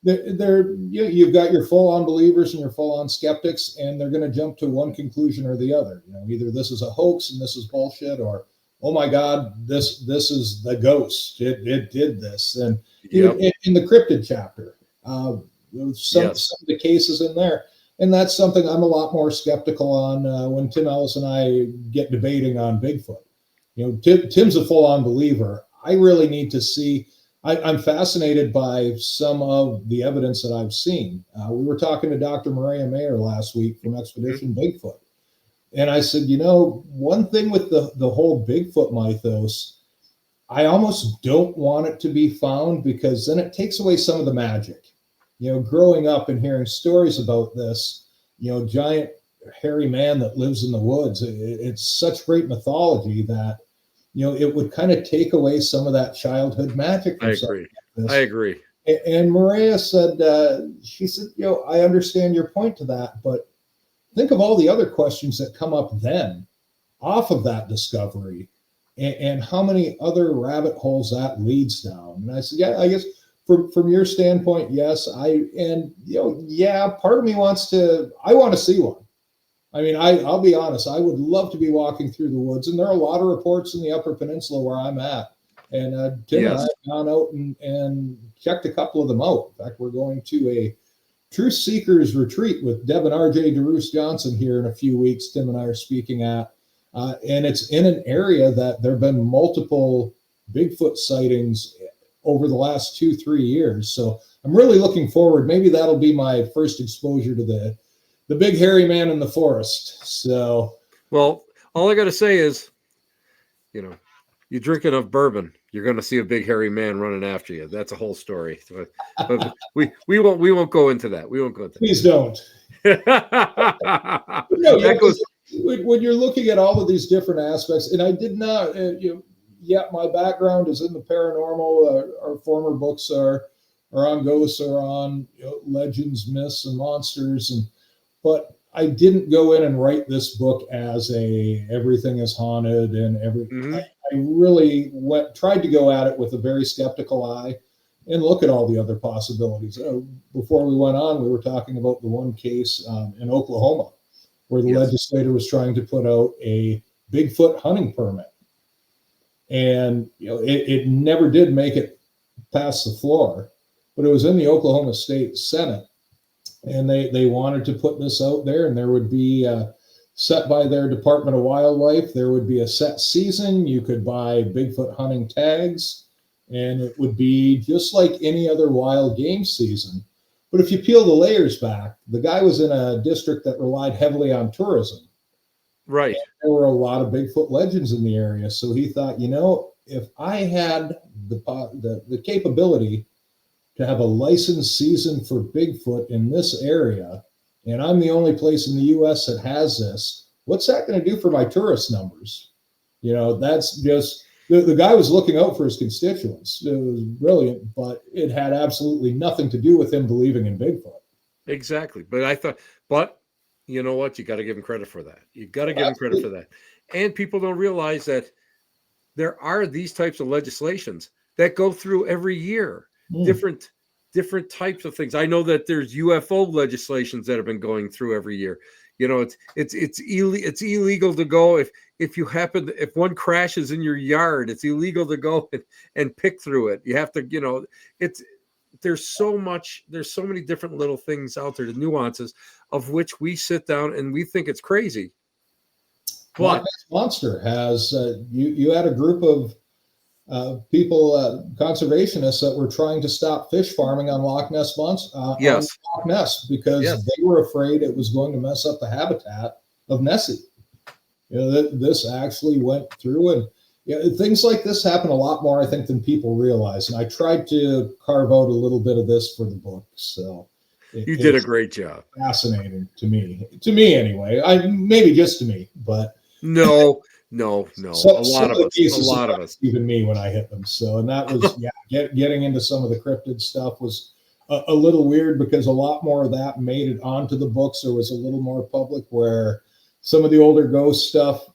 [SPEAKER 2] You've got your full-on believers and your full-on skeptics, and they're going to jump to one conclusion or the other. Either this is a hoax and this is bullshit, or oh my God, this is the ghost. It did this. And even in the cryptid chapter, some of the cases in there. And that's something I'm a lot more skeptical on when Tim Ellis and I get debating on Bigfoot. Tim's a full-on believer. I really need to see. I'm fascinated by some of the evidence that I've seen. We were talking to Dr. Maria Mayer last week from Expedition Bigfoot. And I said, one thing with the whole Bigfoot mythos, I almost don't want it to be found, because then it takes away some of the magic. Growing up and hearing stories about this, giant hairy man that lives in the woods, it's such great mythology that, it would kind of take away some of that childhood magic.
[SPEAKER 1] I agree.
[SPEAKER 2] And Maria said, she said, I understand your point to that, but think of all the other questions that come up then off of that discovery, and how many other rabbit holes that leads down. And I said, yeah, I guess from your standpoint, yes. Part of me I want to see one. I mean, I'll be honest, I would love to be walking through the woods, and there are a lot of reports in the Upper Peninsula where I'm at. And Tim and I have gone out and checked a couple of them out. In fact, we're going to a Truth Seekers retreat with Deb and RJ DeRoos Johnson here in a few weeks. Tim and I are speaking at, and it's in an area that there have been multiple Bigfoot sightings over the last 2-3 years. So I'm really looking forward. Maybe that'll be my first exposure to the big hairy man in the forest. So,
[SPEAKER 1] well, all I got to say is, you drink enough bourbon, you're going to see a big hairy man running after you. That's a whole story. But we won't go into that. We won't go into
[SPEAKER 2] Please don't.
[SPEAKER 1] that.
[SPEAKER 2] No, yeah,
[SPEAKER 1] That goes.
[SPEAKER 2] when you're looking at all of these different aspects, and I did not, my background is in the paranormal. Our former books are on ghosts, are on legends, myths, and monsters, but I didn't go in and write this book as everything is haunted and
[SPEAKER 1] Mhm.
[SPEAKER 2] I really tried to go at it with a very skeptical eye and look at all the other possibilities. Before we went on, we were talking about the one case in Oklahoma where the legislator was trying to put out a Bigfoot hunting permit. And it never did make it past the floor, but it was in the Oklahoma State Senate. And they wanted to put this out there, and there would be set by their Department of Wildlife. There would be a set season. You could buy Bigfoot hunting tags, and it would be just like any other wild game season. But if you peel the layers back, the guy was in a district that relied heavily on tourism.
[SPEAKER 1] Right.
[SPEAKER 2] And there were a lot of Bigfoot legends in the area. So he thought, if I had the capability to have a licensed season for Bigfoot in this area, and I'm the only place in the U.S. that has this, what's that going to do for my tourist numbers? That's just, the guy was looking out for his constituents. It was brilliant, but it had absolutely nothing to do with him believing in Bigfoot.
[SPEAKER 1] Exactly. But you know what? You got to give him credit for that. You got to give him credit for that. And people don't realize that there are these types of legislations that go through every year. Different types of things. I know that there's UFO legislations that have been going through every year. It's illegal to go if one crashes in your yard, it's illegal to go and pick through it. You have to, there's so many different little things out there, the nuances of which we sit down and we think it's crazy.
[SPEAKER 2] Loch Ness Monster has you had a group of people, conservationists that were trying to stop fish farming on Loch Ness
[SPEAKER 1] Yes.
[SPEAKER 2] on Loch Ness because they were afraid it was going to mess up the habitat of Nessie. This actually went through, and things like this happen a lot more, I think, than people realize. And I tried to carve out a little bit of this for the book, so
[SPEAKER 1] you did a great job.
[SPEAKER 2] Fascinating to me anyway. Maybe just to me, but
[SPEAKER 1] no. A lot of us,
[SPEAKER 2] even me when I hit them. So, and that was, getting into some of the cryptid stuff was a little weird because a lot more of that made it onto the books. There was a little more public where some of the older ghost stuff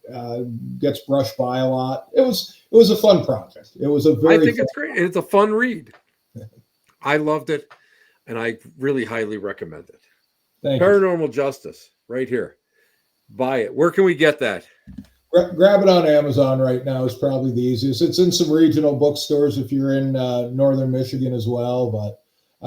[SPEAKER 2] gets brushed by a lot. It was a fun project. It was I think
[SPEAKER 1] it's great. It's a fun read. I loved it, and I really highly recommend it. Paranormal Justice, right here. Buy it. Where can we get that?
[SPEAKER 2] Grab it on Amazon right now is probably the easiest. It's in some regional bookstores if you're in northern Michigan as well, but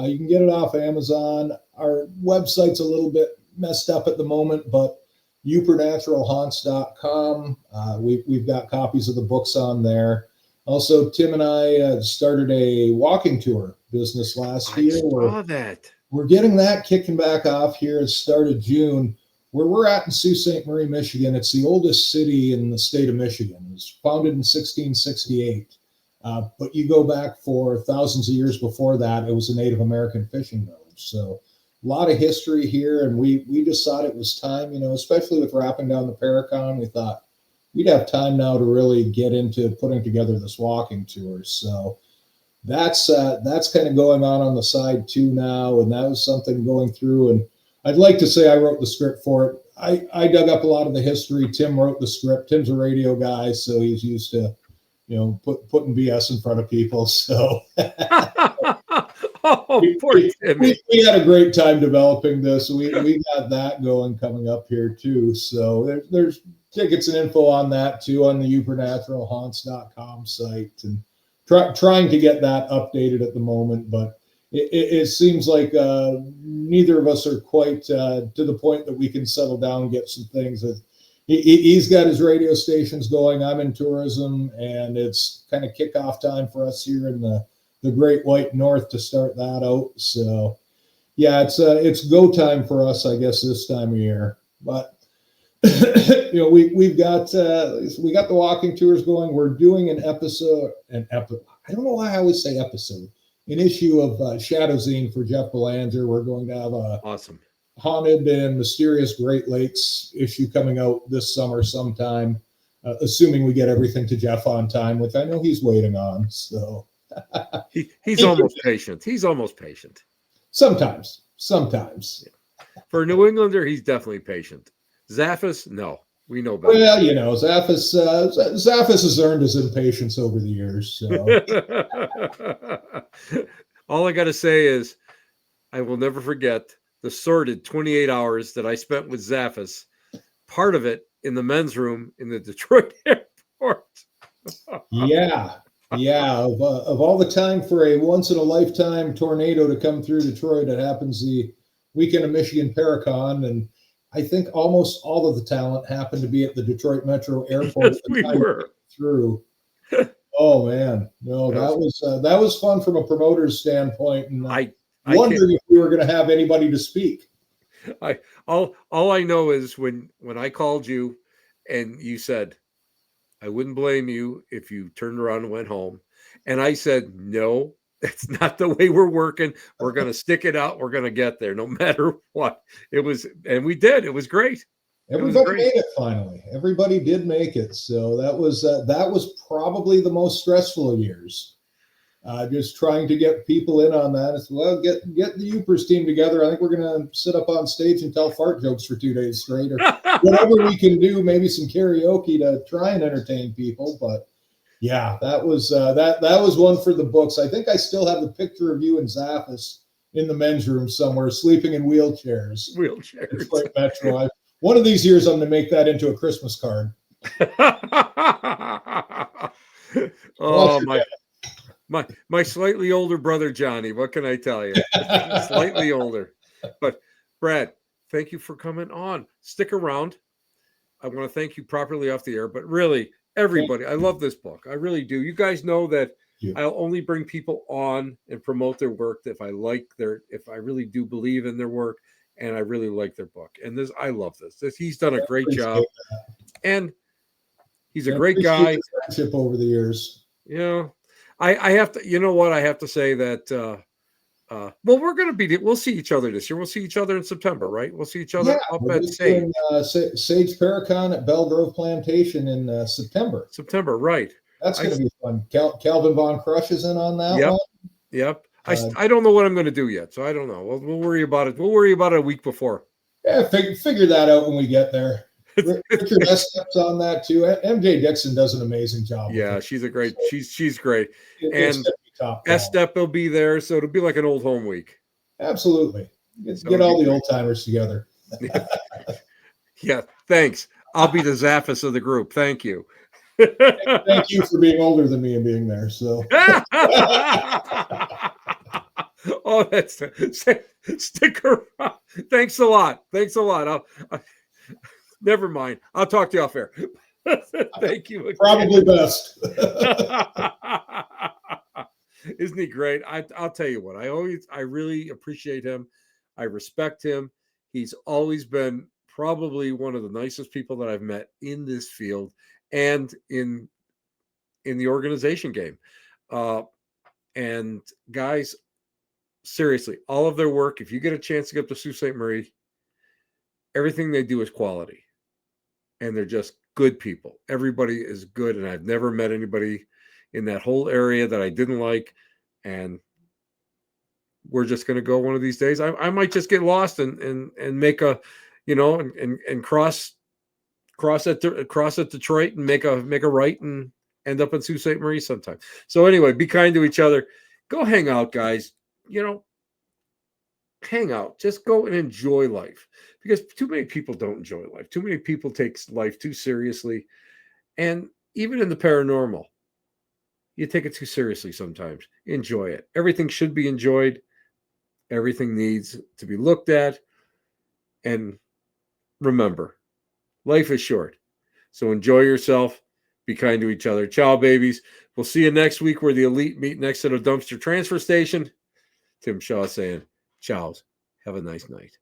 [SPEAKER 2] you can get it off Amazon. Our website's a little bit messed up at the moment, but supernaturalhaunts.com. We've got copies of the books on there. Also, Tim and I started a walking tour business last year. We're getting that kicking back off here at the start of June. Where we're at in Sault Ste. Marie, Michigan, it's the oldest city in the state of Michigan. It was founded in 1668. But you go back for thousands of years before that, it was a Native American fishing village. So a lot of history here. And we just thought it was time, especially with wrapping down the Paracon, we thought we'd have time now to really get into putting together this walking tour. So that's kind of going on the side too now. And that was something going through, and I'd like to say I wrote the script for it. I dug up a lot of the history. Tim wrote the script. Tim's a radio guy, so he's used to, putting BS in front of people. So we had a great time developing this. We got that going coming up here too. So there's tickets and info on that too on the supernaturalhaunts.com site, and trying to get that updated at the moment, but it seems like neither of us are quite to the point that we can settle down and get some things. He's got his radio stations going. I'm in tourism, and it's kind of kickoff time for us here in the Great White North to start that out. So, yeah, it's go time for us, I guess, this time of year. But we've got we got the walking tours going. We're doing an episode. I don't know why I always say episode. An issue of Shadow Zine for Jeff Belanger. We're going to have a
[SPEAKER 1] awesome
[SPEAKER 2] haunted and mysterious Great Lakes issue coming out this summer sometime, assuming we get everything to Jeff on time, which I know he's waiting on. So
[SPEAKER 1] he's almost patient. He's almost patient.
[SPEAKER 2] Sometimes.
[SPEAKER 1] For a New Englander, he's definitely patient. Zaffis, no. We know better.
[SPEAKER 2] Well, Zaffis has earned his impatience over the years. So.
[SPEAKER 1] All I got to say is I will never forget the sordid 28 hours that I spent with Zaffis, part of it in the men's room in the Detroit airport.
[SPEAKER 2] Yeah. Of all the time for a once-in-a-lifetime tornado to come through Detroit, it happens the weekend of Michigan Paracon, and I think almost all of the talent happened to be at the Detroit Metro Airport.
[SPEAKER 1] Yes, we were
[SPEAKER 2] through. Oh man, no, that was fun from a promoter's standpoint, and I wondered if we were going to have anybody to speak.
[SPEAKER 1] All I know is when I called you, and you said, I wouldn't blame you if you turned around and went home, and I said, no. That's not the way we're working. We're going to stick it out. We're going to get there no matter what. It was, and we did. It was great.
[SPEAKER 2] Everybody made it finally. Everybody did make it. So that was probably the most stressful of years. Just trying to get people in on that. As well, get the Upers team together. I think we're going to sit up on stage and tell fart jokes for 2 days straight, or whatever we can do. Maybe some karaoke to try and entertain people. But yeah, that was one for the books. I think I still have the picture of you and Zaffis in the men's room somewhere, sleeping in wheelchairs.
[SPEAKER 1] Detroit
[SPEAKER 2] Metro. One of these years, I'm going to make that into a Christmas card.
[SPEAKER 1] Oh my slightly older brother Johnny. What can I tell you? Slightly older, but Brad, thank you for coming on. Stick around. I want to thank you properly off the air, but really. Everybody, I love this book. I really do. You guys know that I'll only bring people on and promote their work if I really do believe in their work and I really like their book. And I love this. He's done a great job, and he's a great guy.
[SPEAKER 2] Friendship over the years.
[SPEAKER 1] I have to. You know what? I have to say that. We'll see each other this year. We'll see each other in September, right? We'll see each other up at Sage.
[SPEAKER 2] Sage Paracon at Belle Grove Plantation in September.
[SPEAKER 1] September, right.
[SPEAKER 2] That's going to be fun. Calvin Von Crush is in on that one.
[SPEAKER 1] Yep. I don't know what I'm going to do yet, so I don't know. We'll worry about it. We'll worry about it a week before.
[SPEAKER 2] Yeah, figure that out when we get there. Richard Estep's on that too. MJ Dixon does an amazing job.
[SPEAKER 1] Yeah, she's a great. She's great. And Estep will be there, so it'll be like an old home week.
[SPEAKER 2] Absolutely. Get all the old timers together.
[SPEAKER 1] Yeah, thanks. I'll be the Zaffis of the group. Thank you.
[SPEAKER 2] Thank you for being older than me and being there. So.
[SPEAKER 1] Oh, that's stick around. Thanks a lot. Never mind. I'll talk to you off air. Thank you. Again.
[SPEAKER 2] Probably best.
[SPEAKER 1] Isn't he great? I'll tell you what. I really appreciate him. I respect him. He's always been probably one of the nicest people that I've met in this field and in the organization game. And guys, seriously, all of their work, if you get a chance to get up to Sault Ste. Marie, everything they do is quality. And they're just good people. Everybody is good. And I've never met anybody in that whole area that I didn't like. And we're just going to go one of these days. I might just get lost and make a, and cross at Detroit and make a right and end up in Sault Ste. Marie sometime. So anyway, be kind to each other. Go hang out, guys. Hang out. Just go and enjoy life, because too many people don't enjoy life. Too many people take life too seriously. And even in the paranormal, you take it too seriously sometimes. Enjoy it. Everything should be enjoyed. Everything needs to be looked at. And remember, life is short. So enjoy yourself. Be kind to each other. Ciao, babies. We'll see you next week where the elite meet next to the dumpster transfer station. Tim Shaw saying, ciao. Have a nice night.